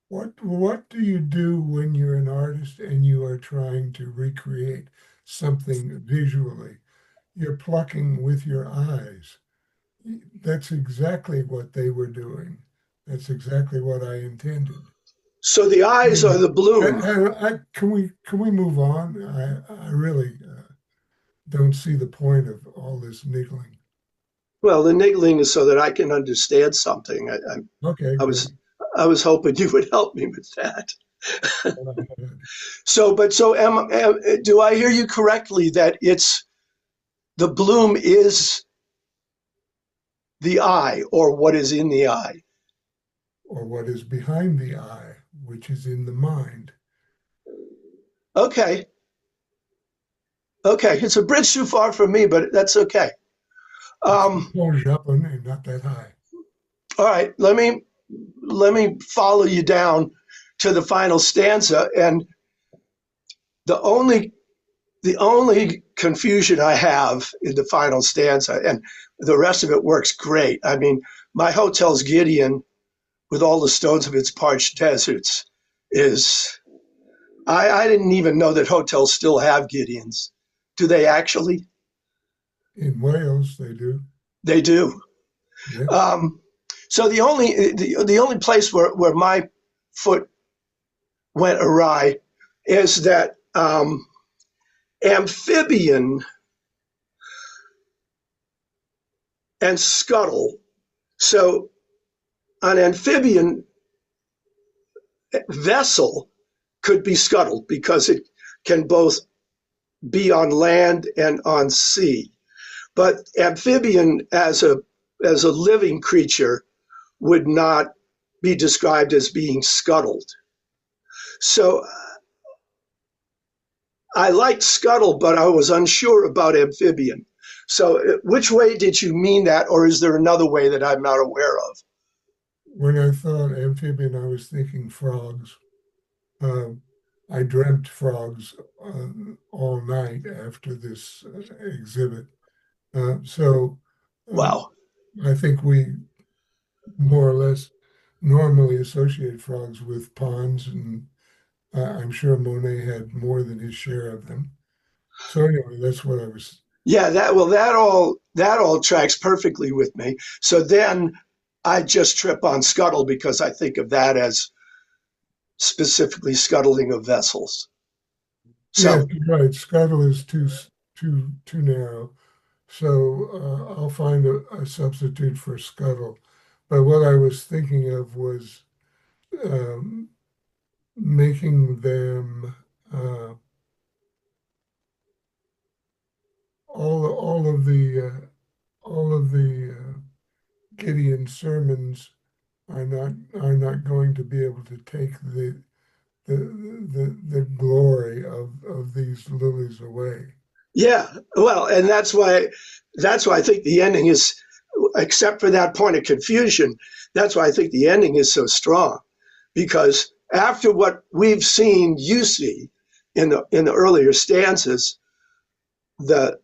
What do you do when you're an artist and you are trying to recreate something visually? You're plucking with your eyes. That's exactly what they were doing. That's exactly what I intended. So the eyes are Anyway, the bloom. can we move on? I really don't see the point of all this niggling. Well, the niggling is so that I can understand something. Okay, I was good. I was hoping you would help me with that. Go ahead. Do I hear you correctly that it's the bloom is the eye or what is in the eye? Or what is behind the eye, which is in the mind. Okay, okay. It's a bridge too far for me, but that's okay. It's Um, up and not that high. all right, let me follow you down to the final stanza, and the only the only confusion I have in the final stanza, and the rest of it works great. I mean, my hotel's Gideon with all the stones of its parched deserts is. I didn't even know that hotels still have Gideons. Do they actually? In Wales, they do. They do. Yes. Um, so the only place where my foot went awry is that amphibian and scuttle. So an amphibian vessel could be scuttled because it can both be on land and on sea. But amphibian as a living creature would not be described as being scuttled. So I liked scuttle, but I was unsure about amphibian. So which way did you mean that, or is there another way that I'm not aware of? When I thought amphibian, I was thinking frogs. Um, I dreamt frogs all night after this exhibit. So uh, Wow. I think we more or less normally associate frogs with ponds, and I'm sure Monet had more than his share of them. So anyway, that's what I was. Yeah, that all tracks perfectly with me. So then I just trip on scuttle because I think of that as specifically scuttling of vessels. Yes, So right. Scuttle is too narrow. So I'll find a substitute for scuttle. But what I was thinking of was um, making them all of the Gideon sermons are not going to be able to take the glory of these lilies away. Yeah, well, and that's why I think the ending is, except for that point of confusion, that's why I think the ending is so strong, because after what we've seen, you see in the earlier stanzas, the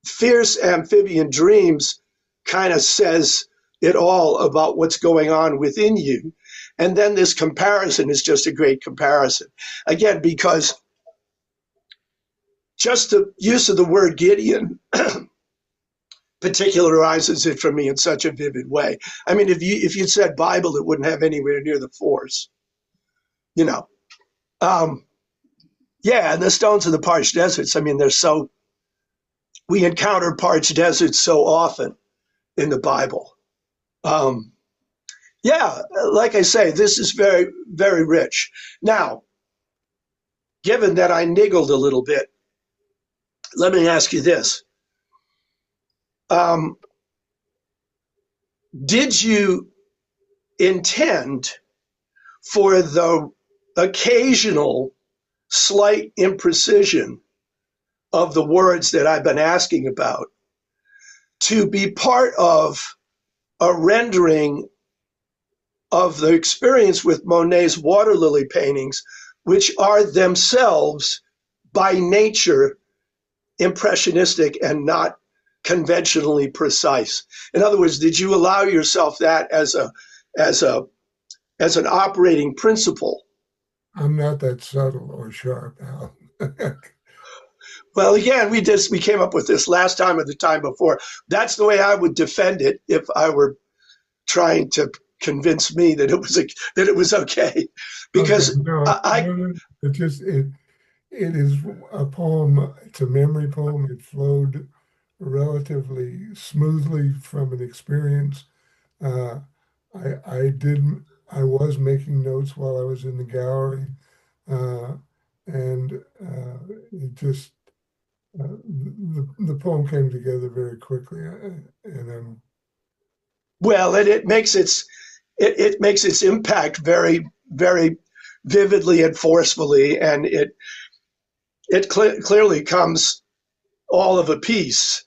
fierce amphibian dreams kind of says it all about what's going on within you. And then this comparison is just a great comparison. Again, because just the use of the word Gideon particularizes it for me in such a vivid way. I mean, if you'd said Bible, it wouldn't have anywhere near the force, you know. Um, yeah, and the stones of the parched deserts. I mean, we encounter parched deserts so often in the Bible. Um, yeah, like I say, this is very, very rich. Now, given that I niggled a little bit, let me ask you this. Um, did you intend for the occasional slight imprecision of the words that I've been asking about to be part of a rendering of the experience with Monet's water lily paintings, which are themselves by nature impressionistic and not conventionally precise? In other words, did you allow yourself that as a as an operating principle? I'm not that subtle or sharp, Al. Well, again, we came up with this last time or the time before. That's the way I would defend it if I were trying to convince me that it was okay, Okay, because I no, it is a poem. It's a memory poem. It flowed relatively smoothly from an experience. Uh, I did I was making notes while I was in the gallery, uh, and it just the poem came together very quickly, and well, and it makes its impact very, very vividly and forcefully, and clearly comes all of a piece.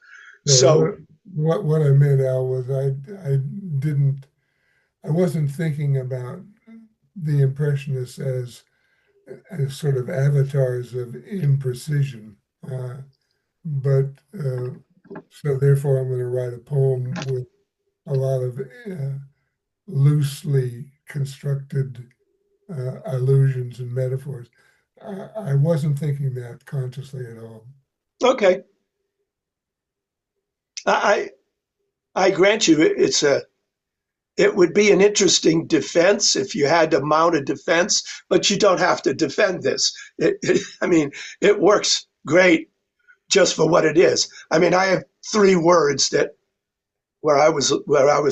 no, So what I meant, Al, was I didn't I wasn't thinking about the Impressionists as sort of avatars of imprecision. But so therefore, I'm going to write a poem with a lot of loosely constructed allusions and metaphors. I wasn't thinking that consciously at all. okay, I I grant you it would be an interesting defense if you had to mount a defense, but you don't have to defend this. I mean, it works great just for what it is. I mean, I have three words that where I was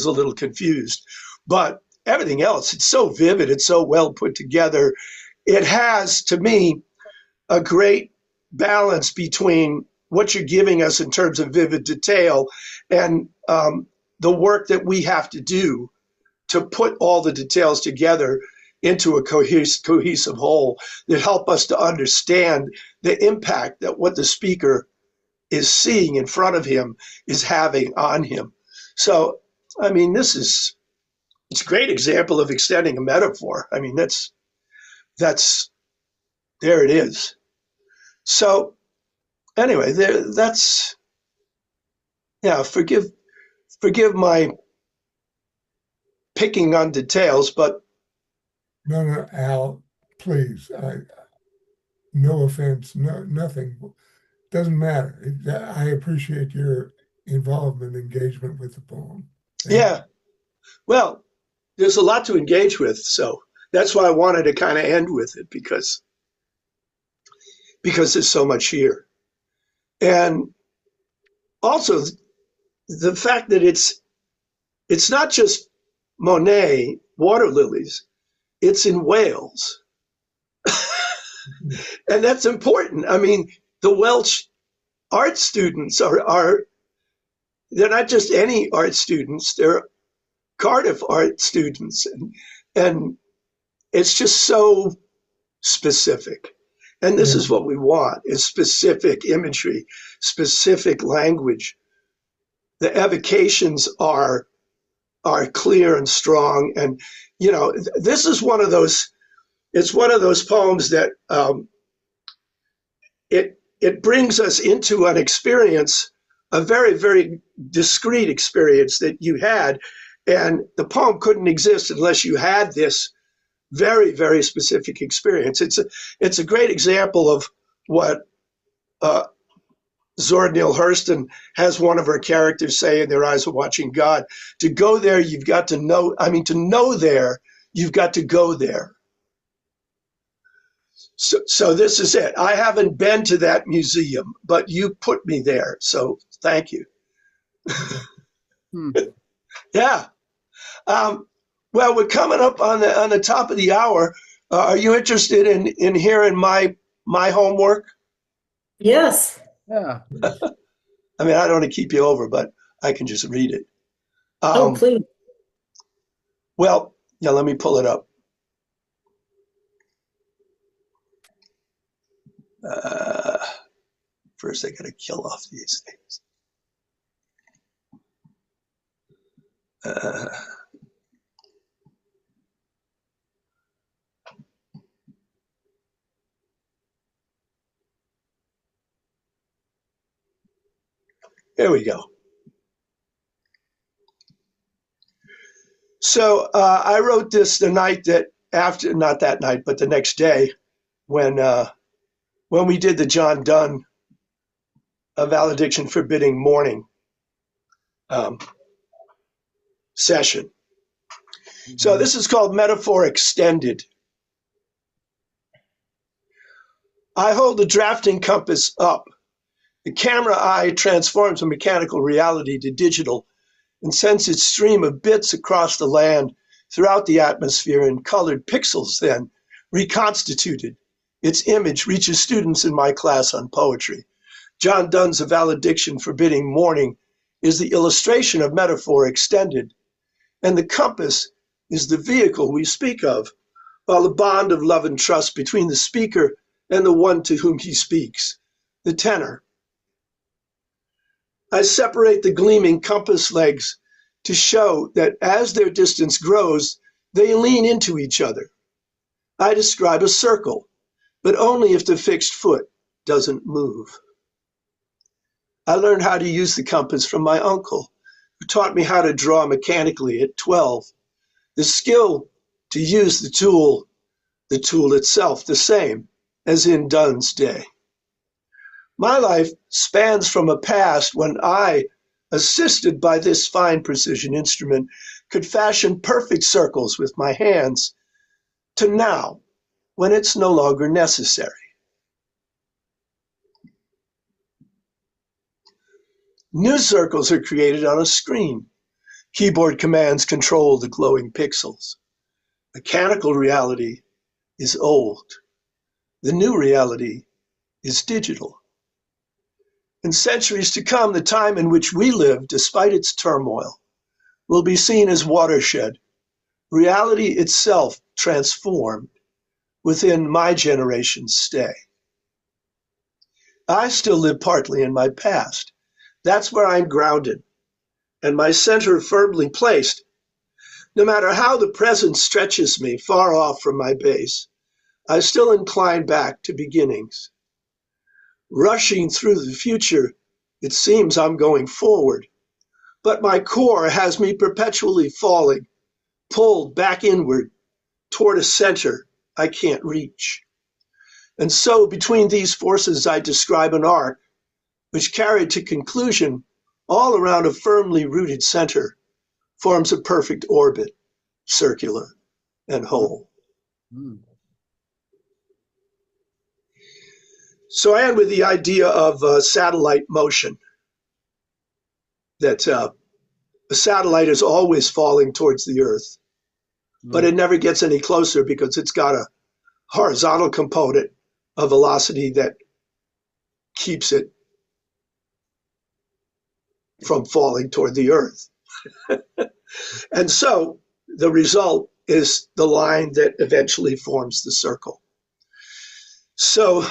a little confused, but everything else, it's so vivid, it's so well put together. It has, to me, a great balance between what you're giving us in terms of vivid detail and the work that we have to do to put all the details together into a cohesive whole that help us to understand the impact that what the speaker is seeing in front of him is having on him. So, I mean, it's a great example of extending a metaphor. I mean, that's there it is. So anyway, that's yeah. Forgive my picking on details, but No, Al, please. No offense, nothing. Doesn't matter. I appreciate your involvement, engagement with the poem. Thank you. yeah. Well, there's a lot to engage with, so that's why I wanted to kind of end with it because there's so much here, and also the fact that it's not just Monet water lilies; it's in Wales, and that's important. I mean, the Welsh art students are they're not just any art students; they're Cardiff art students, and it's just specific. And this Yeah. is what we want, is specific imagery, specific language. The evocations are clear and strong. And, this is one of those, it's one of those poems that it brings us into an experience, a very, very discrete experience that you had. And the poem couldn't exist unless you had this very, very specific experience. It's a great example of what Zora Neale Hurston has one of her characters say in Their Eyes Are Watching God. To go there, you've got to know. I mean, to know there, you've got to go there. So this is it. I haven't been to that museum, but you put me there. So thank you. Yeah. Well, we're coming up on the top of the hour. Are you interested in hearing my homework? Yes. Yeah. I mean, I don't want to keep you over, but I can just read it. Oh, please. Well, yeah, let me pull it up. First, I got to kill off these things. There we go. So I wrote this the night that after, not that night, but the next day when we did the John Donne Valediction Forbidding Morning session. So this is called Metaphor Extended. I hold the drafting compass up. The camera eye transforms a mechanical reality to digital and sends its stream of bits across the land throughout the atmosphere in colored pixels, then reconstituted. Its image reaches students in my class on poetry. John Donne's A Valediction Forbidding Morning is the illustration of metaphor extended, and the compass is the vehicle we speak of, while the bond of love and trust between the speaker and the one to whom he speaks, the tenor. I separate the gleaming compass legs to show that as their distance grows, they lean into each other. I describe a circle, but only if the fixed foot doesn't move. I learned how to use the compass from my uncle, who taught me how to draw mechanically at 12. The skill to use the tool itself, the same as in Donne's day. My life spans from a past when I, assisted by this fine precision instrument, could fashion perfect circles with my hands, to now, when it's no longer necessary. New circles are created on a screen. Keyboard commands control the glowing pixels. Mechanical reality is old. The new reality is digital. In centuries to come, the time in which we live, despite its turmoil, will be seen as watershed, reality itself transformed within my generation's stay. I still live partly in my past. That's where I'm grounded, and my center firmly placed. No matter how the present stretches me far off from my base, I still incline back to beginnings. Rushing through the future, it seems I'm going forward, but my core has me perpetually falling, pulled back inward toward a center I can't reach. And so between these forces I describe an arc, which carried to conclusion all around a firmly rooted center, forms a perfect orbit, circular and whole. Mm. So I end with the idea of satellite motion, that a satellite is always falling towards the Earth, but it never gets any closer because it's got a horizontal component of velocity that keeps it from falling toward the Earth. And so the result is the line that eventually forms the circle. So,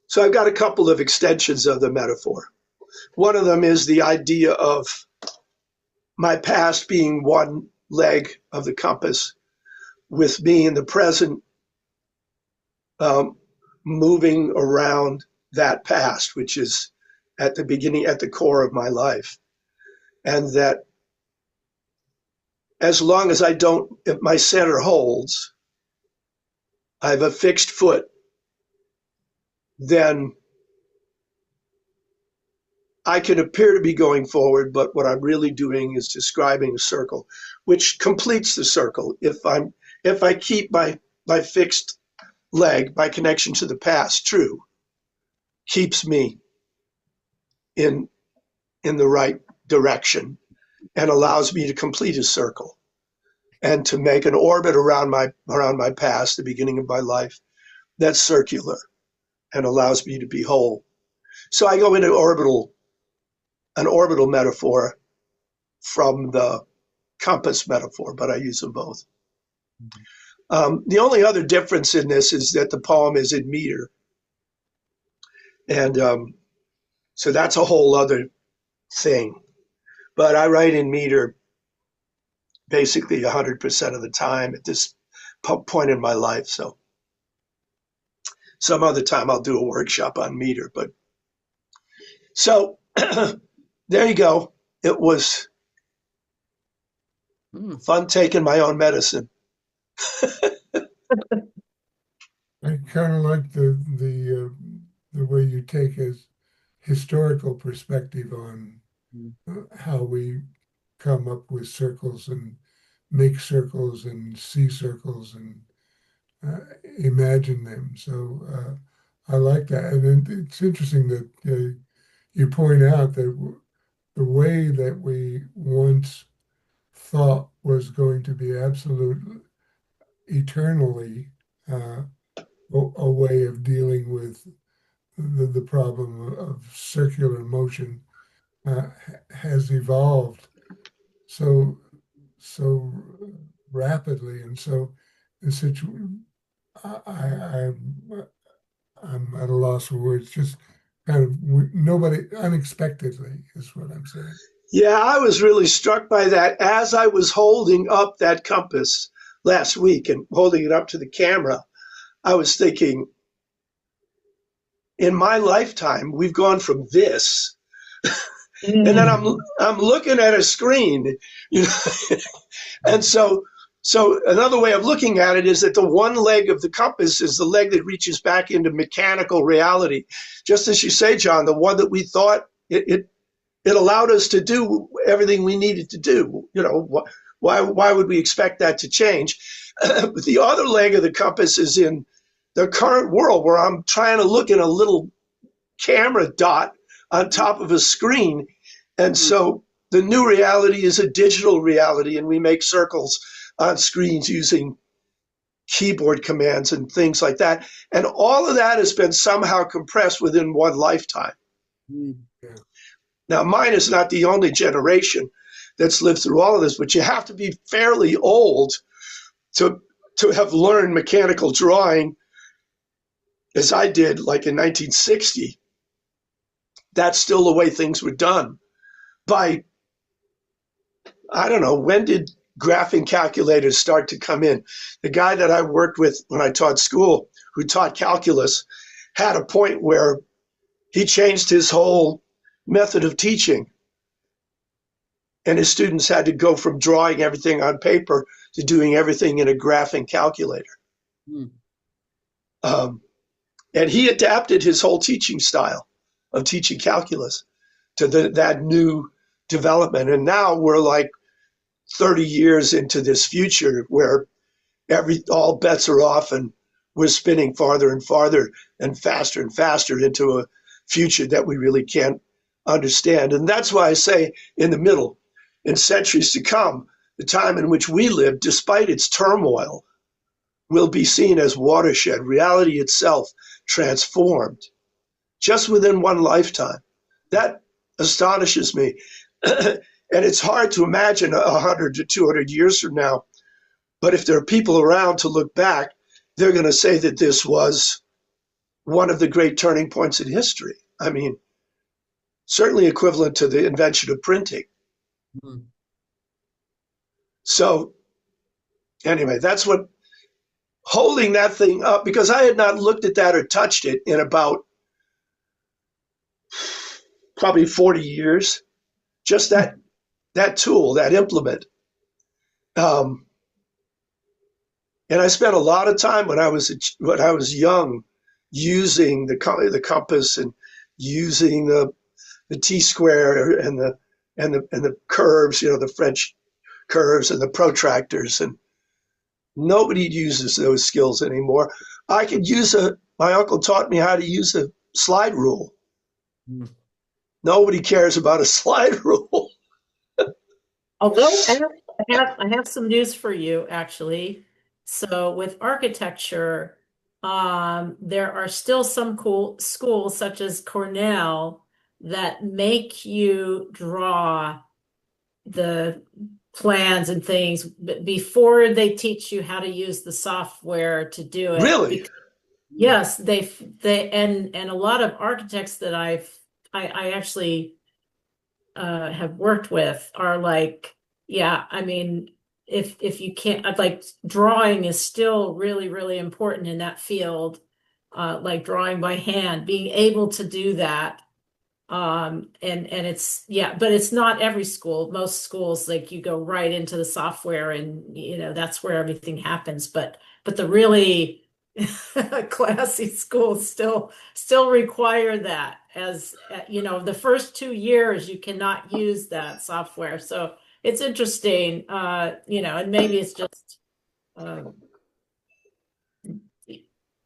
so I've got a couple of extensions of the metaphor. One of them is the idea of my past being one leg of the compass, with me in the present um, moving around that past, which is at the beginning, at the core of my life. And that as long as if my center holds, I have a fixed foot, then I can appear to be going forward, but what I'm really doing is describing a circle, which completes the circle. If I keep my fixed leg, my connection to the past true, keeps me in the right direction and allows me to complete a circle and to make an orbit around my past, the beginning of my life, that's circular and allows me to be whole. So I go into an orbital metaphor from the compass metaphor, but I use them both. The only other difference in this is that the poem is in meter. And so that's a whole other thing. But I write in meter basically 100% of the time at this point in my life. So some other time I'll do a workshop on meter. But so there you go. It was fun taking my own medicine. I kind of like the way you take a historical perspective on how we come up with circles and make circles and see circles and imagine them. So I like that, and it's interesting that you point out that the way that we once thought was going to be absolute eternally a way of dealing with the problem of circular motion has evolved so rapidly, and so I'm at a loss for words. Just kind of nobody unexpectedly is what I'm saying. Yeah, I was really struck by that as I was holding up that compass last week and holding it up to the camera. I was thinking, in my lifetime, we've gone from this, and then I'm looking at a screen, you know, and so another way of looking at it is that the one leg of the compass is the leg that reaches back into mechanical reality, just as you say, John. The one that we thought it allowed us to do everything we needed to do. You know, why would we expect that to change? But the other leg of the compass is in the current world, where I'm trying to look in a little camera dot on top of a screen. And so the new reality is a digital reality, and we make circles on screens using keyboard commands and things like that. And all of that has been somehow compressed within one lifetime. Yeah. Now, mine is not the only generation that's lived through all of this, but you have to be fairly old to have learned mechanical drawing, as I did, like in 1960. That's still the way things were done. By, I don't know, when did graphing calculators start to come in? The guy that I worked with when I taught school, who taught calculus, had a point where he changed his whole method of teaching. And his students had to go from drawing everything on paper to doing everything in a graphing calculator. And he adapted his whole teaching style of teaching calculus to that new development. And now we're like 30 years into this future where all bets are off, and we're spinning farther and farther and faster into a future that we really can't understand. And that's why I say in the middle, in centuries to come, the time in which we live, despite its turmoil, will be seen as watershed, reality itself transformed just within one lifetime. That astonishes me. And it's hard to imagine 100 to 200 years from now. But if there are people around to look back, they're going to say that this was one of the great turning points in history. I mean, certainly equivalent to the invention of printing. Mm. So, anyway, that's what holding that thing up, because I had not looked at that or touched it in about probably 40 years. Just that tool, that implement. Um, and I spent a lot of time when I was young using the compass and using the T square and the curves, the French curves and the protractors, and nobody uses those skills anymore. I could use my uncle taught me how to use a slide rule. Mm. Nobody cares about a slide rule. Although I have some news for you, actually. So with architecture, there are still some cool schools such as Cornell that make you draw the plans and things before they teach you how to use the software to do it. Really? Yes, they and a lot of architects that I actually have worked with are like, yeah, I mean, if you can't, like drawing is still really, really important in that field. Like drawing by hand, being able to do that. And it's, yeah, but it's not every school. Most schools, like you go right into the software and that's where everything happens. But the really classy schools still require that as the first 2 years you cannot use that software. So it's interesting, and maybe it's just um,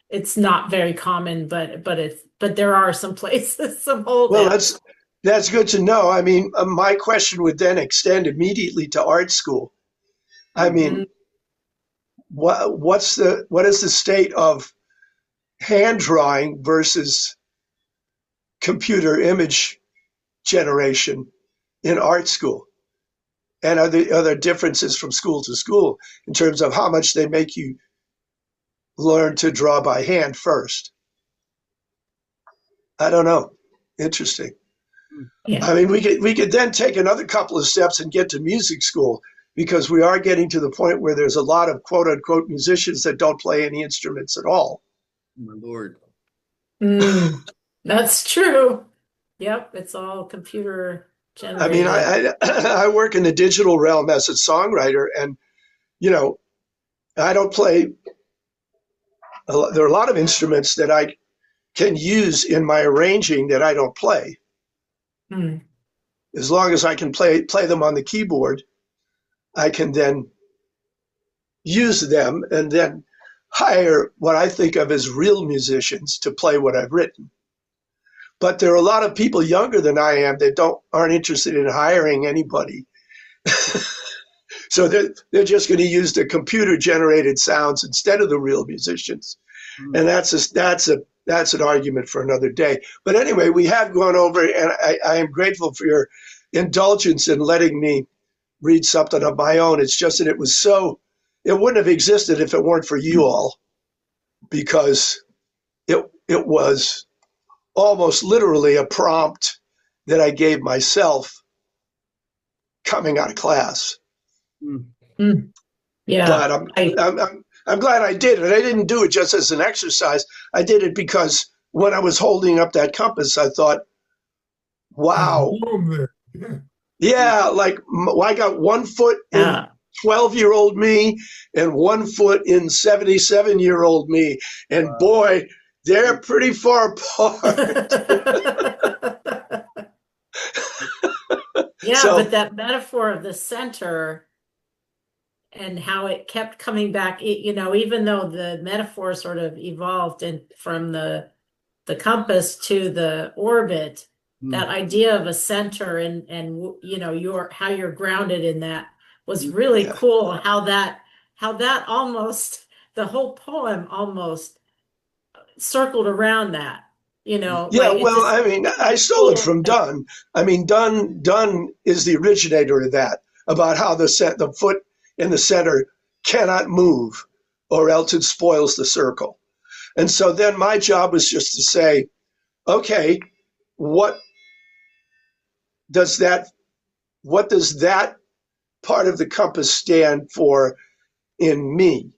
it's not very common, but there are some places, some Well, holdouts. that's good to know. I mean, my question would then extend immediately to art school. I Mhm. mean, what is the state of hand drawing versus computer image generation in art school? And are there differences from school to school in terms of how much they make you learn to draw by hand first? I don't know. Interesting. Yeah. I mean, we could then take another couple of steps and get to music school, because we are getting to the point where there's a lot of quote unquote musicians that don't play any instruments at all. My Lord. Mm, that's true. Yep, it's all computer I mean, generated. I work in the digital realm as a songwriter, and you know, I don't play. There are a lot of instruments that I can use in my arranging that I don't play. Mm. As long as I can play them on the keyboard, I can then use them and then hire what I think of as real musicians to play what I've written. But there are a lot of people younger than I am that aren't interested in hiring anybody. So they're just going to use the computer generated sounds instead of the real musicians. Mm. And that's an argument for another day. But anyway, we have gone over, and I am grateful for your indulgence in letting me read something of my own. It's just that it wouldn't have existed if it weren't for you all, because it was almost literally a prompt that I gave myself coming out of class. Mm. Mm. But Yeah. I'm glad I did it. I didn't do it just as an exercise. I did it because when I was holding up that compass, I thought, There's wow, room there. Yeah. yeah, like I got 1 foot in Yeah. 12-year-old me and 1 foot in 77-year-old me. And Wow. boy, they're pretty far apart. Yeah, but So, that metaphor of the center and how it kept coming back, even though the metaphor sort of evolved and from the compass to the orbit, Mm. that idea of a center and your how you're grounded in that was Mm. really yeah, cool. How that almost the whole poem almost circled around that. you know, Yeah, like it well, just I mean, I stole it total. from Dunn. I mean, Dunn is the originator of that, about how the foot in the center cannot move, or else it spoils the circle. And so then my job was just to say, okay, what does that what does that part of the compass stand for in me?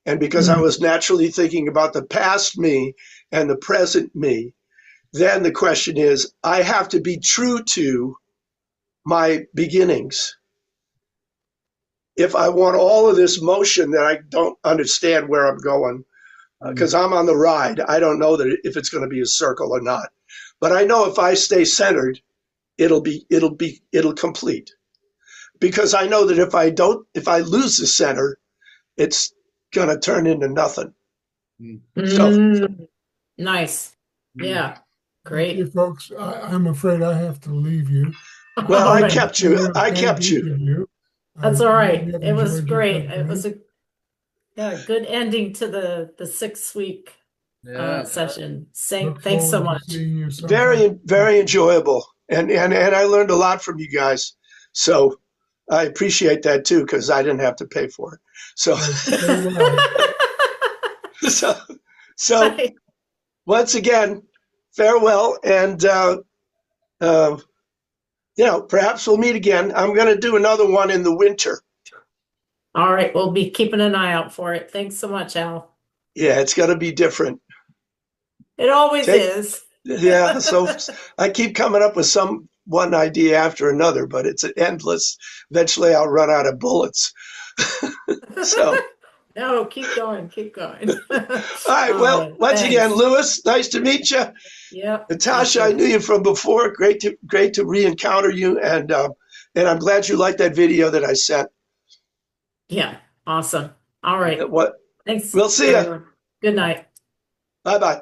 And because I Mm. was naturally thinking about the past me and the present me, then the question is, I have to be true to my beginnings. If I want all of this motion that I don't understand where I'm going, because I'm on the ride, I don't know that if it's going to be a circle or not. But I know if I stay centered, it'll complete. Because I know that if I lose the center, it's going to turn into nothing. So, Mm. Nice. Mm. Yeah. Okay, Great. folks, I'm afraid I have to leave you. well, All I I right. kept you. want to I thank kept each you. of you. I That's all really right. have It was enjoyed your great. It company. was a yeah, good ending to the 6 week Yeah. session. Look Thanks so forward to much. seeing you sometime. Very, very enjoyable, and I learned a lot from you guys. So I appreciate that too, because I didn't have to pay for it. So, So stay well. so, so Bye. once again, farewell, and perhaps we'll meet again. I'm going to do another one in the winter. All right, we'll be keeping an eye out for it. Thanks so much, Al. Yeah, it's going to be different. It always Take is. Yeah, so I keep coming up with one idea after another, but it's endless. Eventually, I'll run out of bullets. So, No, keep going, keep going. all right. All Well, right, once again, thanks. Lewis, nice to meet you. Yep, you Natasha, I too. knew you from before. Great to re-encounter you, and I'm glad you liked that video that I sent. Yeah, awesome. All right. What? Thanks, We'll see you. everyone. Good night. Bye bye.